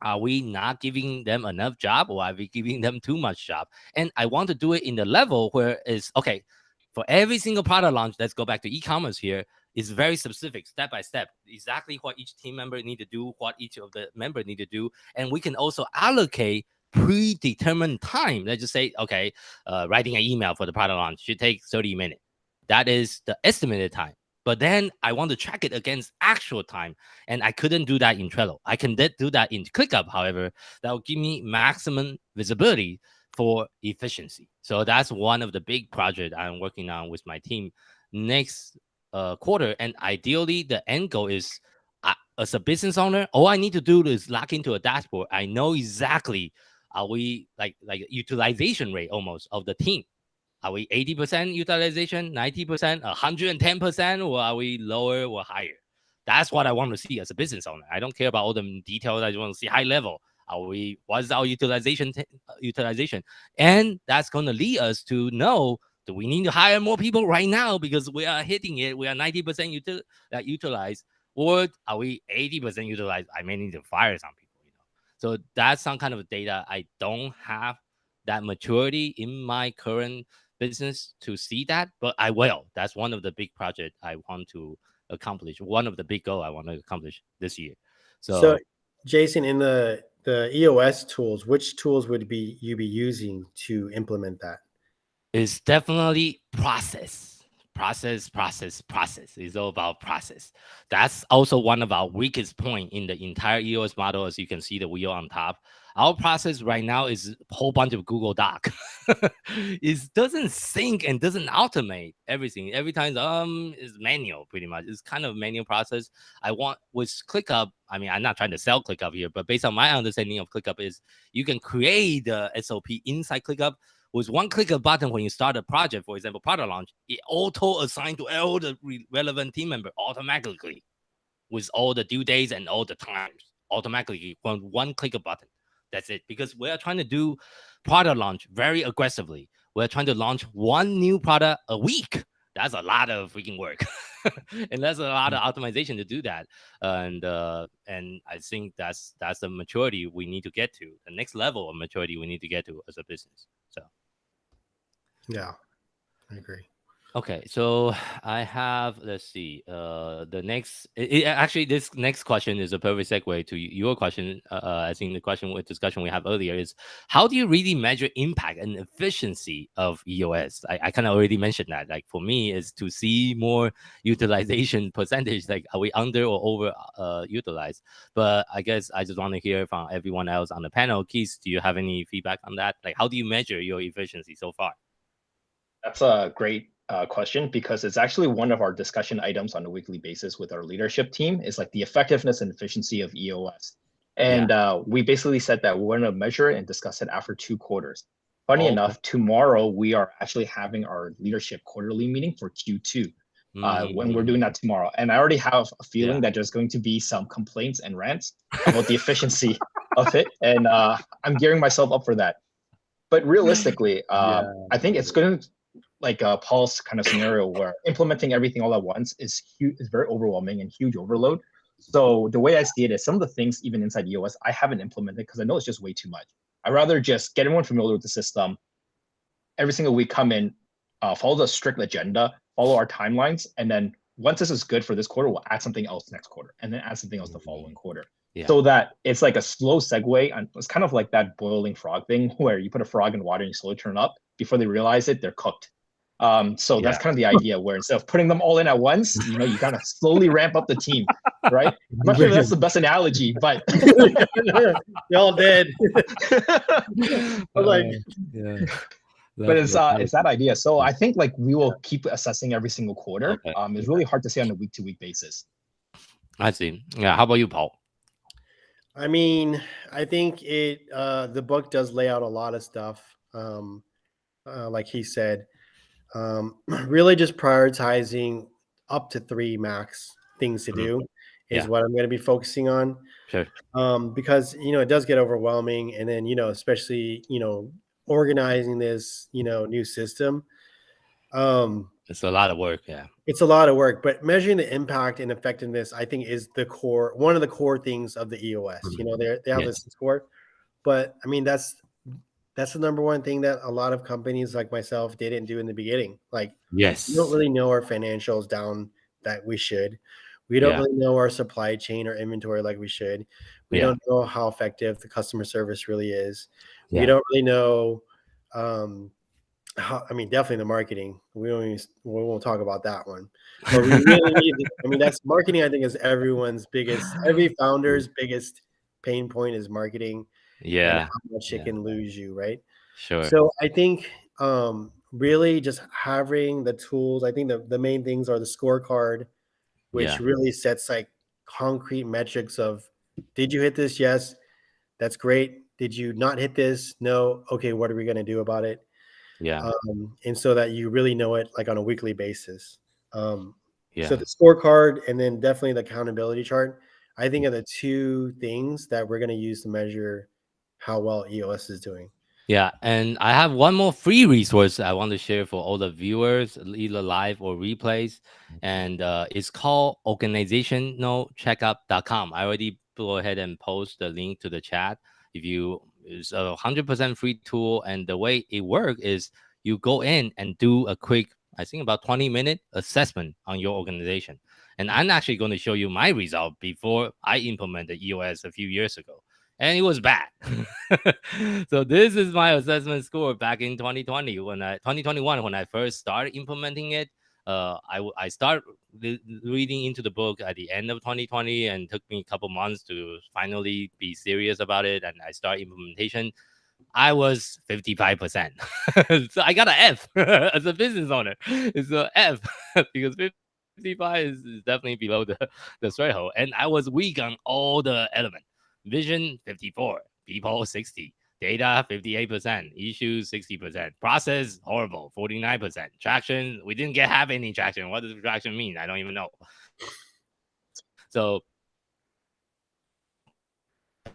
are we not giving them enough job or are we giving them too much job? And I want to do it in the level where it's okay for every single product launch. Let's go back to e-commerce here. It's very specific, step by step, exactly what each team member need to do, what each of the member need to do. And we can also allocate predetermined time. Let's just say, okay, writing an email for the product launch should take 30 minutes. That is the estimated time. But then I want to track it against actual time. And I couldn't do that in Trello. I can do that in ClickUp, however, that will give me maximum visibility for efficiency. So that's one of the big projects I'm working on with my team next quarter. And ideally, the end goal is as a business owner, all I need to do is log into a dashboard. I know exactly are we like utilization rate almost of the team. Are we 80% utilization, 90%, 110%, or are we lower or higher? That's what I want to see as a business owner. I don't care about all the details. I just want to see high level. What's our utilization? And that's going to lead us to know, do we need to hire more people right now because we are hitting it? We are 90% utilized, or are we 80% utilized? I may need to fire some people. So that's some kind of data I don't have that maturity in my current business to see that, but I will. That's one of the big projects I want to accomplish. One of the big goal I want to accomplish this year. So, So Jason, in the EOS tools, which tools would be you be using to implement that? it's definitely process. process. It's all about process. That's also one of our weakest point in the entire EOS model. As you can see, the wheel on top. Our process right now is a whole bunch of Google Doc. It doesn't sync and doesn't automate everything. Every time is manual pretty much. It's kind of manual process. I want with ClickUp. I mean, I'm not trying to sell ClickUp here, but based on my understanding of ClickUp is you can create the SOP inside ClickUp with one click of button. When you start a project, for example, product launch, it auto assign to all the relevant team member automatically with all the due dates and all the times automatically from one click of button. That's it. Because we are trying to do product launch very aggressively. We're trying to launch one new product a week. That's a lot of freaking work. And that's a lot of optimization to do that. And I think that's the maturity we need to get to, the next level of maturity we need to get to as a business. So Yeah, I agree. okay, so I have, let's see, the next, actually, this next question is a perfect segue to your question. I think the question with discussion we have earlier is, how do you really measure impact and efficiency of EOS? I kind of already mentioned that. Like for me, is to see more utilization percentage, like are we under or over utilized? But I guess I just want to hear from everyone else on the panel. Keith, do you have any feedback on that? Like, how do you measure your efficiency so far? That's a great question, because it's actually one of our discussion items on a weekly basis with our leadership team, is like the effectiveness and efficiency of EOS. And we basically said that we're going to measure it and discuss it after 2 quarters. Funny enough, tomorrow we are actually having our leadership quarterly meeting for Q2. When we're doing that tomorrow. And I already have a feeling that there's going to be some complaints and rants about the efficiency of it. And I'm gearing myself up for that. But realistically, I think it's going to, like Paul's kind of scenario, where implementing everything all at once is huge, is very overwhelming and huge overload. So the way I see it is, some of the things even inside EOS I haven't implemented because I know it's just way too much. I'd rather just get everyone familiar with the system. Every single week come in, follow the strict agenda, follow our timelines, and then once this is good for this quarter, we'll add something else next quarter, and then add something else the following quarter. So that it's like a slow segue. And it's kind of like that boiling frog thing, where you put a frog in water and you slowly turn it up. Before they realize it, they're cooked. So that's kind of the idea, where instead of putting them all in at once, you kind of slowly ramp up the team, right? I'm not sure if that's the best analogy, but y'all did. Like, but it's that idea. So I think like we will keep assessing every single quarter. It's really hard to say on a week-to-week basis. I see. Yeah. How about you, Paul? I mean, I think the book does lay out a lot of stuff. Like he said, really just prioritizing up to 3 max things to do is what I'm going to be focusing on. Sure. Because, it does get overwhelming. And then, especially, organizing this, new system. It's a lot of work. Yeah. It's a lot of work, but measuring the impact and effectiveness, I think, is one of the core things of the EOS. They have this score, but I mean, that's the number one thing that a lot of companies like myself didn't do in the beginning. Like, we don't really know our financials down that we should. We don't really know our supply chain or inventory like we should. We don't know how effective the customer service really is. We don't really know, definitely the marketing. We won't talk about that one. But we really need, that's marketing, I think, is every founder's biggest pain point is marketing. And how much it can lose you, right? Sure. So I think really just having the tools, I think the main things are the scorecard, which really sets like concrete metrics of, did you hit this? Yes. That's great. Did you not hit this? No. Okay, what are we going to do about it? And so that you really know it like on a weekly basis. So the scorecard and then definitely the accountability chart, I think, are the 2 things that we're going to use to measure how well EOS is doing. Yeah, and I have one more free resource I want to share for all the viewers, either live or replays, and it's called organizationalcheckup.com. I already go ahead and post the link to the chat. It's a 100% free tool, and the way it works is you go in and do a quick, I think about 20-minute assessment on your organization. And I'm actually going to show you my result before I implemented EOS a few years ago. And it was bad. So this is my assessment score back in 2021 when I first started implementing it. I start reading into the book at the end of 2020, and took me a couple months to finally be serious about it, and I start implementation. I was 55%. So I got an F as a business owner. It's a F because 55 is definitely below the threshold. And I was weak on all the elements. Vision 54, people 60, data 58%, issues 60%, process horrible 49%, traction we didn't get have any traction. What does traction mean? I don't even know. So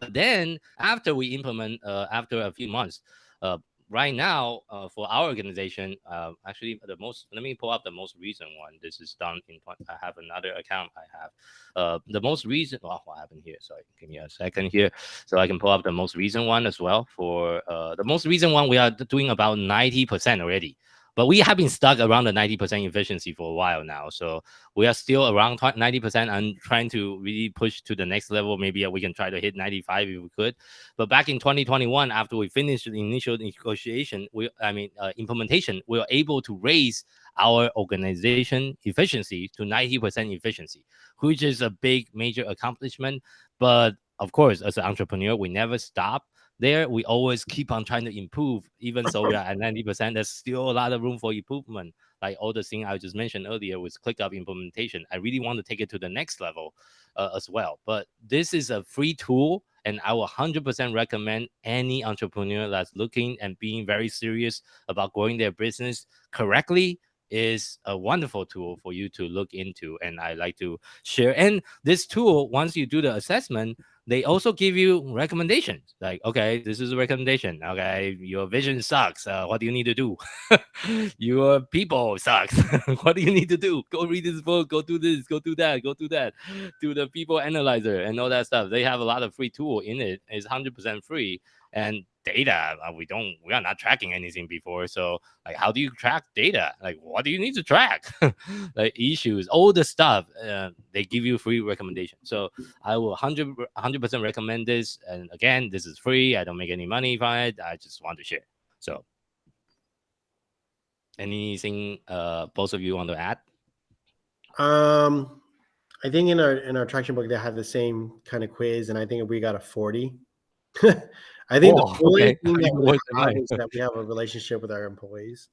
but then after we implement, after a few months, uh, right now for our organization, actually the most, let me pull up the most recent one. This is done in, I have another account I have. The most recent, oh, what happened here? Sorry, give me a second here. So I can pull up the most recent one as well. For the most recent one, we are doing about 90% already. But we have been stuck around the 90% efficiency for a while now. So we are still around 90% and trying to really push to the next level. Maybe we can try to hit 95 if we could. But back in 2021, after we finished the initial negotiation, implementation, we were able to raise our organization efficiency to 90% efficiency, which is a big major accomplishment. But of course, as an entrepreneur, we never stop there. We always keep on trying to improve. Even so we are at 90%, there's still a lot of room for improvement. Like all the things I just mentioned earlier with ClickUp implementation, I really want to take it to the next level as well. But this is a free tool, and I will 100% recommend any entrepreneur that's looking and being very serious about growing their business correctly. Is a wonderful tool for you to look into, and I like to share. And this tool, once you do the assessment, they also give you recommendations. Like, okay, this is a recommendation. Okay, your vision sucks. What do you need to do? Your people sucks. What do you need to do? Go read this book. Go do this. Go do that. Go do that. Do the people analyzer and all that stuff. They have a lot of free tool in it. It's 100% free. And data, we are not tracking anything before. So like, how do you track data? Like, what do you need to track? Like issues, all the stuff. They give you free recommendation. So I will 100% recommend this. And again, this is free. I don't make any money from it. I just want to share. So anything both of you want to add? I think in our traction book they had the same kind of quiz, and I think we got a 40. I think the only Okay. thing that Even we worse than have mine. is that we have a relationship with our employees.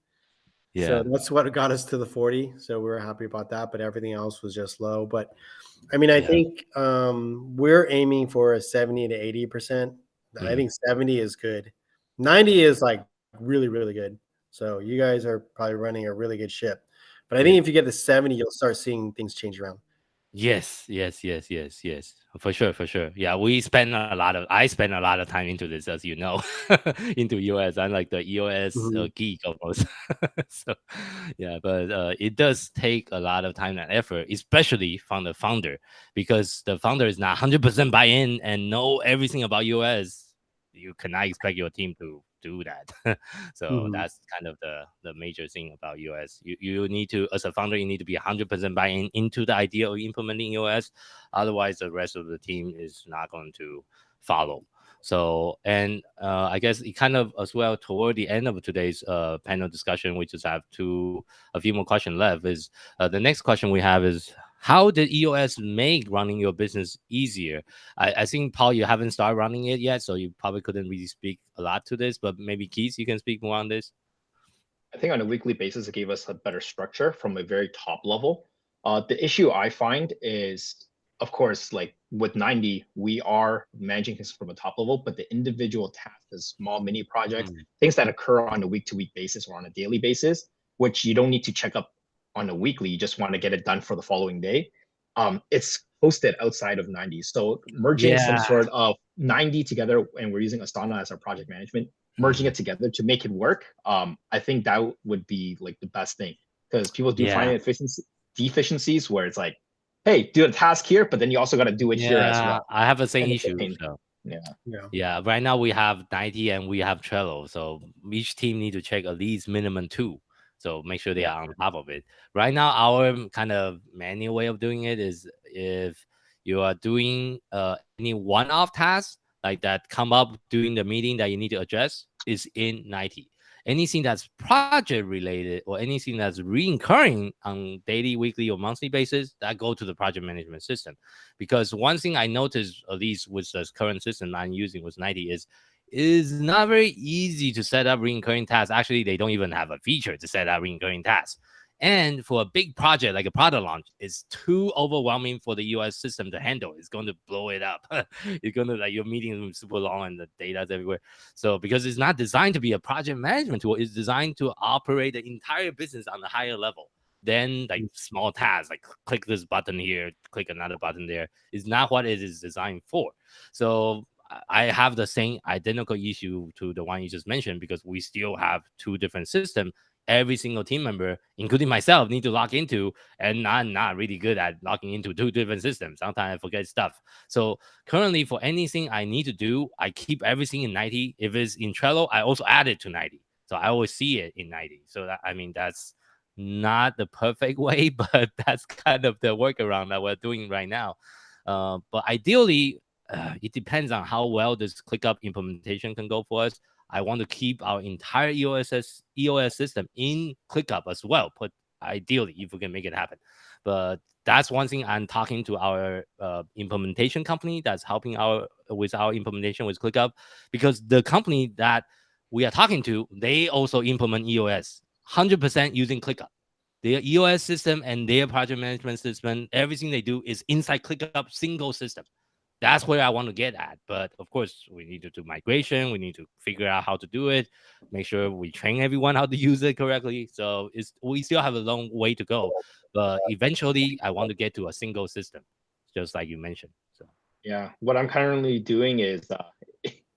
Yeah. So that's what got us to the 40. So we were happy about that, but everything else was just low. But I mean, I Yeah. think we're aiming for a 70 to 80%. I Mm. think 70 is good. 90 is like really, really good. So you guys are probably running a really good ship. But I Yeah. think if you get to 70, you'll start seeing things change around. Yes, yes, yes, yes, yes. For sure, for sure. Yeah, I spend a lot of time into this, as you know, into EOS. I'm like the EOS Mhm. geek almost. So, yeah, but it does take a lot of time and effort, especially from the founder, because the founder is not 100% buy in and know everything about EOS. You cannot expect your team to do that. So Mhm. that's kind of the major thing about EOS. You need to, as a founder, you need to be 100% buy in into the idea of implementing EOS. Otherwise, the rest of the team is not going to follow. So, and I guess it kind of as well toward the end of today's panel discussion, we just have a few more questions left. Is the next question we have is, how did EOS make running your business easier? I think, Paul, you haven't started running it yet, so you probably couldn't really speak a lot to this, but maybe Keith, you can speak more on this. I think on a weekly basis, it gave us a better structure from a very top level. The issue I find is, of course, like with 90, we are managing things from a top level, but the individual tasks, the small mini projects, Mm. things that occur on a week-to-week basis or on a daily basis, which you don't need to check up on a weekly, you just want to get it done for the following day. It's posted outside of 90. So merging some Yeah. sort of 90 together, and we're using Asana as our project management, merging Mm. it together to make it work, I think that would be like the best thing, because people do find Yeah. deficiencies where it's like, hey, do a task here, but then you also got to do it here as Yeah. well, I have the same and it's a issue. pain. So Yeah. Yeah. yeah, right now we have 90 and we have Trello. So each team need to check at least minimum two. So make sure they Yeah. are on top of it. Right now, our kind of manual way of doing it is, if you are doing any one-off task, like that come up during the meeting that you need to address is in 90. Anything that's project related or anything that's recurring on daily, weekly, or monthly basis, that go to the project management system. Because one thing I noticed, at least with the current system I'm using with 90, is not very easy to set up recurring tasks. Actually, they don't even have a feature to set up recurring tasks. And for a big project like a product launch, it's too overwhelming for the US system to handle. It's going to blow it up. You're going to like your meeting is super long and the data's everywhere. So because it's not designed to be a project management tool, it's designed to operate the entire business on a higher level. Then like small tasks, like click this button here, click another button there, is not what it is designed for. So I have the same identical issue to the one you just mentioned, because we still have two different systems. Every single team member, including myself, need to log into, and I'm not really good at logging into two different systems. Sometimes I forget stuff. So currently, for anything I need to do, I keep everything in 90. If it's in Trello, I also add it to 90. So I always see it in 90. So that, I mean, that's not the perfect way, but that's kind of the workaround that we're doing right now. But ideally, it depends on how well this ClickUp implementation can go for us. I want to keep our entire EOS system in ClickUp as well. But ideally, if we can make it happen, but that's one thing I'm talking to our implementation company that's helping with our implementation with ClickUp, because the company that we are talking to, they also implement EOS 100% using ClickUp. Their EOS system and their project management system, everything they do is inside ClickUp single system. That's where I want to get at. But of course, we need to do migration. We need to figure out how to do it, make sure we train everyone how to use it correctly. So we still have a long way to go. But eventually, I want to get to a single system, just like you mentioned. So Yeah, what I'm currently doing is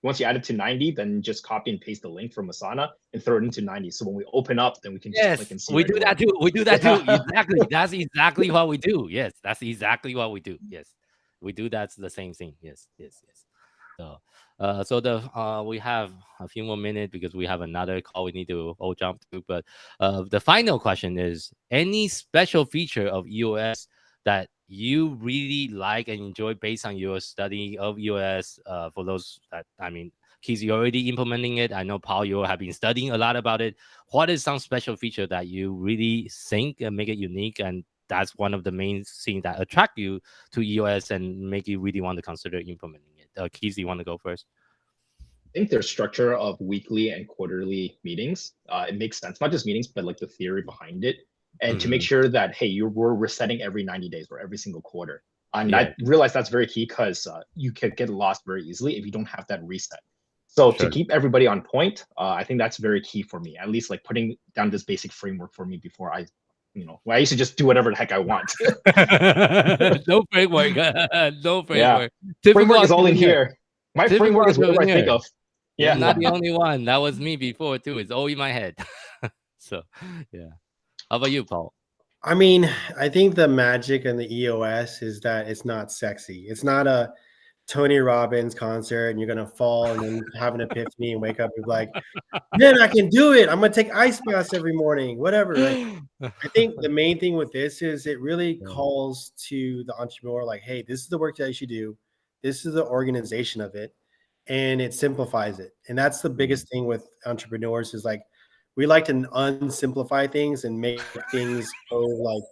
once you add it to 90, then just copy and paste the link from Asana and throw it into 90. So when we open up, then we can just click yes, and see we right do away. that too. We do that too. Yeah. Exactly. That's exactly what we do. Yes, that's exactly what we do. Yes, we do. That's the same thing. Yes, yes, yes. So, so we have a few more minutes because we have another call we need to all jump to. But the final question is: any special feature of EOS that you really like and enjoy based on your study of EOS? For those that, I mean, he's already implementing it. I know Paul, you have been studying a lot about it. What is some special feature that you really think and make it unique, and that's one of the main things that attract you to EOS and make you really want to consider implementing it? Keith, you want to go first? I think their structure of weekly and quarterly meetings, it makes sense. Not just meetings, but like the theory behind it. And to make sure that, hey, we're resetting every 90 days or every single quarter. And Yeah, I realize that's very key because you can get lost very easily if you don't have that reset. So to sure. keep everybody on point, I think that's very key for me. At least like putting down this basic framework for me before I used to just do whatever the heck I want. No framework. No Yeah, framework. Typical framework is all in entrepreneur. here. My Typical framework is whatever I think entrepreneur. of. You're Yeah. not the only one. That was me before too. It's all in my head. So, yeah. How about you, Paul? I mean, I think the magic in the EOS is that it's not sexy. It's not a Tony Robbins concert and you're gonna fall and then have an epiphany and wake up and be like, man, I can do it. I'm gonna take ice baths every morning, whatever. Like, I think the main thing with this is it really calls to the entrepreneur, like, hey, this is the work that you should do. This is the organization of it, and it simplifies it. And that's the biggest thing with entrepreneurs is like we like to unsimplify things and make things go like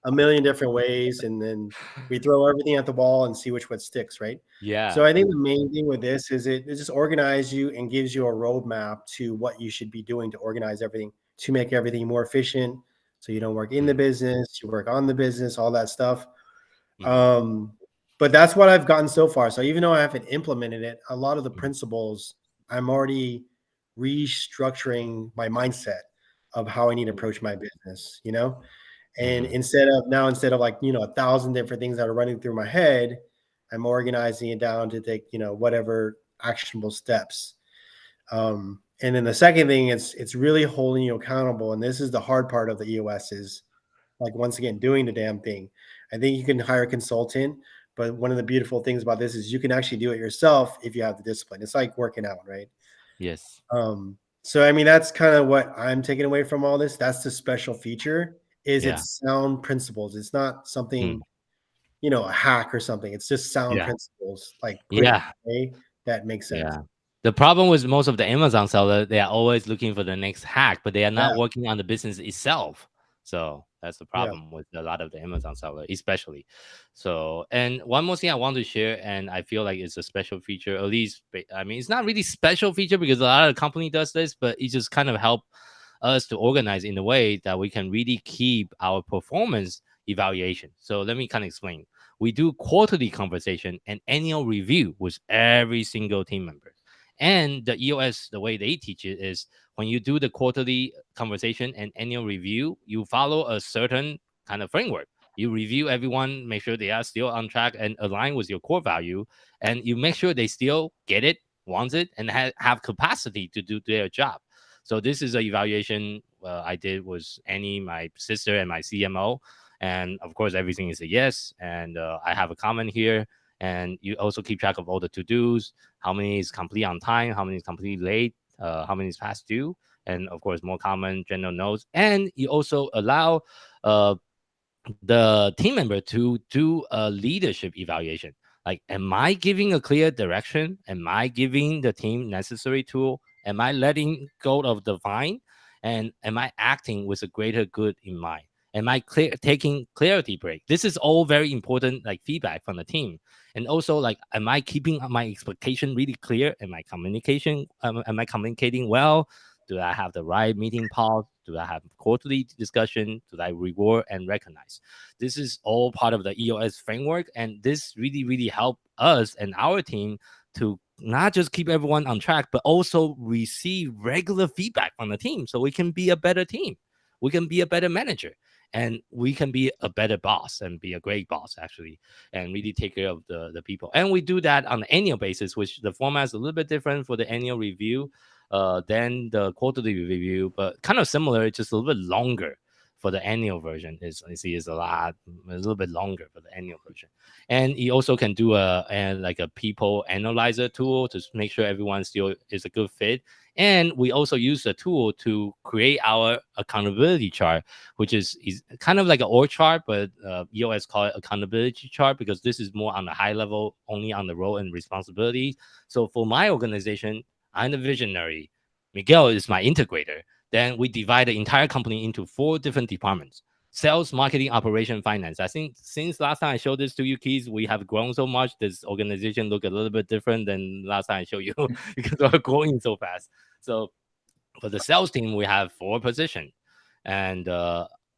a million different ways, and then we throw everything at the wall and see which one sticks, right? So Yeah. I think the main thing with this is it just organizes you and gives you a roadmap to what you should be doing to organize everything to make everything more efficient. So you don't work in the business, you work on the business, all that stuff. Um, but that's what I've gotten so far. So even though I haven't implemented it, a lot of the principles I'm already restructuring my mindset of how I need to approach my business, you know? And instead of like, 1,000 different things that are running through my head, I'm organizing it down to take, whatever actionable steps. And then the second thing is it's really holding you accountable. And this is the hard part of the EOS is like, once again, doing the damn thing. I think you can hire a consultant, but one of the beautiful things about this is you can actually do it yourself if you have the discipline. It's like working out, right? Yes. So I mean, that's kind of what I'm taking away from all this. That's the special feature is Yeah. it's sound principles. It's not something, a hack or something. It's just sound Yeah. principles, like put it Yeah. away that makes sense. Yeah. The problem with most of the Amazon seller, they are always looking for the next hack, but they are Yeah, not working on the business itself. So that's the yeah, problem with a lot of the Amazon seller, especially. So, and one more thing I want to share, and I feel like it's a special feature, at least, I mean, it's not really special feature because a lot of company does this, but it just kind of help us to organize in a way that we can really keep our performance evaluation. So let me kind of explain. We do quarterly conversation and annual review with every single team member. And the EOS, the way they teach it is when you do the quarterly conversation and annual review, you follow a certain kind of framework. You review everyone, make sure they are still on track and align with your core value, and you make sure they still get it, wants it, and have capacity to do their job. So this is an evaluation I did with Annie, my sister, and my CMO. And of course, everything is a yes. And I have a comment here. And you also keep track of all the to dos, how many is complete on time, how many is complete late, how many is past due, and of course, more common general notes. And you also allow uh, the team member to do a leadership evaluation. Like, am I giving a clear direction? Am I giving the team necessary tool? Am I letting go of the vine? And am I acting with a greater good in mind? Am I taking clarity break? This is all very important, like feedback from the team. And also, like, am I keeping my expectation really clear? Am I communicating well? Do I have the right meeting pause? Do I have quarterly discussion? Do I reward and recognize? This is all part of the EOS framework, and this really, really help us and our team to not just keep everyone on track, but also receive regular feedback from the team, so we can be a better team, we can be a better manager, and we can be a better boss and be a great boss actually, and really take care of the people. And we do that on an annual basis, which the format is a little bit different for the annual review than the quarterly review, but kind of similar, just a little bit longer for the annual version. Is I see is a little bit longer for the annual version. And you also can do like a people analyzer tool to make sure everyone still is a good fit. And we also use the tool to create our accountability chart, which is kind of like an org chart, but EOS call it accountability chart because this is more on the high level, only on the role and responsibility. So for my organization, I'm the visionary. Miguel is my integrator. Then we divide the entire company into 4 different departments: sales, marketing, operation, finance. I think since last time I showed this to you, Keys, we have grown so much. This organization look a little bit different than last time I showed you because we're growing so fast. So for the sales team, we have 4 positions. And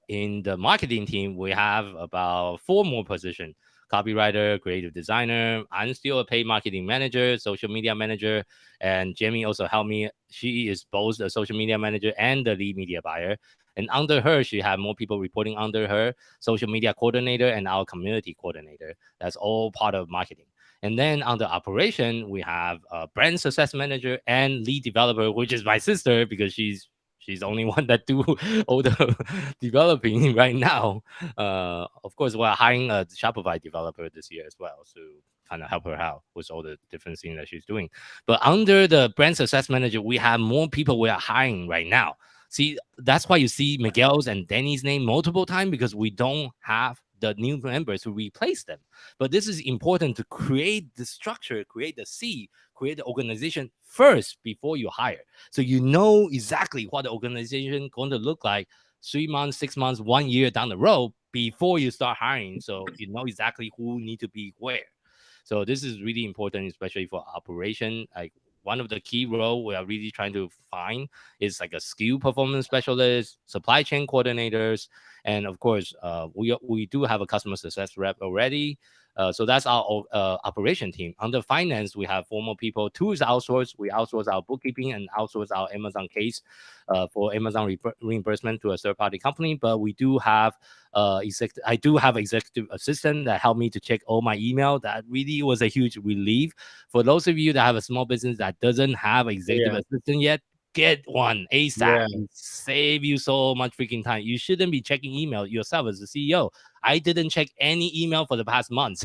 in the marketing team, we have about 4 more positions: copywriter, creative designer. I'm still a paid marketing manager, social media manager. And Jamie also helped me. She is both a social media manager and the lead media buyer. And under her, she had more people reporting under her: social media coordinator and our community coordinator. That's all part of marketing. And then on the operation, we have a brand success manager and lead developer, which is my sister because she's the only one that do all the developing right now. Of course, we're hiring a Shopify developer this year as well to kind of help her out with all the different things that she's doing. But under the brand success manager, we have more people we are hiring right now. See, that's why you see Miguel's and Danny's name multiple times, because we don't have the new members to replace them. But this is important to create the structure, create the seed, create the organization first before you hire. So you know exactly what the organization going to look like 3 months, 6 months, 1 year down the road before you start hiring. So you know exactly who need to be where. So this is really important, especially for operation. Like, one of the key role we are really trying to find is like a skill performance specialist, supply chain coordinators, and of course, we do have a customer success rep already. So that's our operation team. Under finance, we have 4 more people. 2 is outsourced. We outsource our bookkeeping and outsource our Amazon case for Amazon reimbursement to a third party company. But we do have I do have executive assistant that helped me to check all my email. That really was a huge relief. For those of you that have a small business that doesn't have executive Yeah, assistant yet, get one ASAP. yeah, It save you so much freaking time. You shouldn't be checking email yourself as the CEO. I didn't check any email for the past months.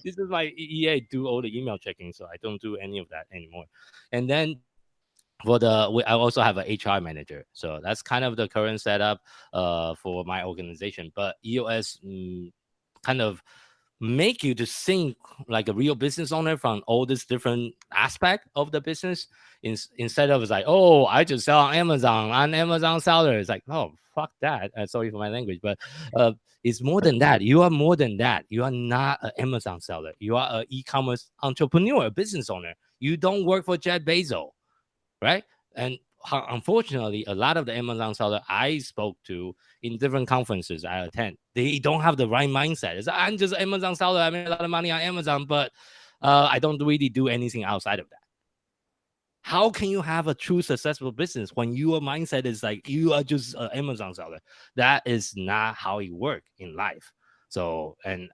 This is my EA do all the email checking, so I don't do any of that anymore. And then I also have an HR manager, so that's kind of the current setup for my organization. But EOS kind of make you to think like a real business owner from all this different aspect of the business, instead of like, oh, I just sell on Amazon, I'm Amazon seller. It's like, oh, fuck that. Sorry for my language, but it's more than that. You are more than that. You are not an Amazon seller. You are an e-commerce entrepreneur, a business owner. You don't work for Jeff Bezos, right? And unfortunately, a lot of the Amazon seller I spoke to in different conferences I attend, they don't have the right mindset. It's, I'm just an Amazon seller. I make a lot of money on Amazon, but I don't really do anything outside of that. How can you have a true successful business when your mindset is like you are just an Amazon seller? That is not how it works in life. So, and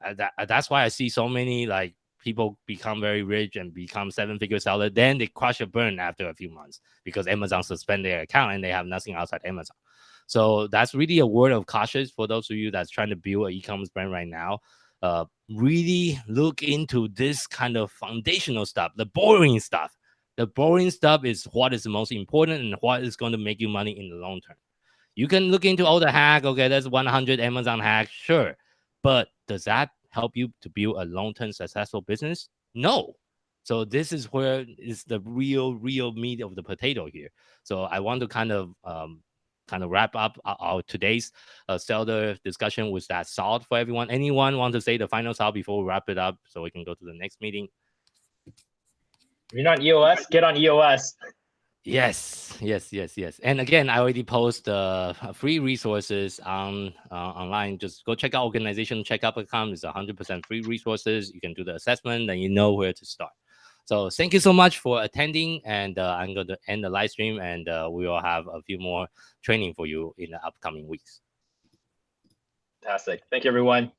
that's why I see so many like people become very rich and become 7-figure seller. Then they crash and burn after a few months because Amazon suspend their account and they have nothing outside Amazon. So that's really a word of caution for those of you that's trying to build an e-commerce brand right now. Really look into this kind of foundational stuff, the boring stuff. The boring stuff is what is the most important and what is going to make you money in the long term. You can look into all the hack. Okay, there's 100 Amazon hacks, sure. But does that help you to build a long-term successful business? No. So this is where is the real meat of the potato here. So I want to kind of wrap up our today's seller discussion with that thought for everyone. Anyone want to say the final thought before we wrap it up so we can go to the next meeting? If you're not EOS, get on EOS. Yes. And again, I already post free resources on online. Just go check out organizationcheckup.com. It's 100% free resources. You can do the assessment, and you know where to start. So thank you so much for attending, and I'm going to end the live stream, and we will have a few more training for you in the upcoming weeks. Fantastic. Thank you, everyone.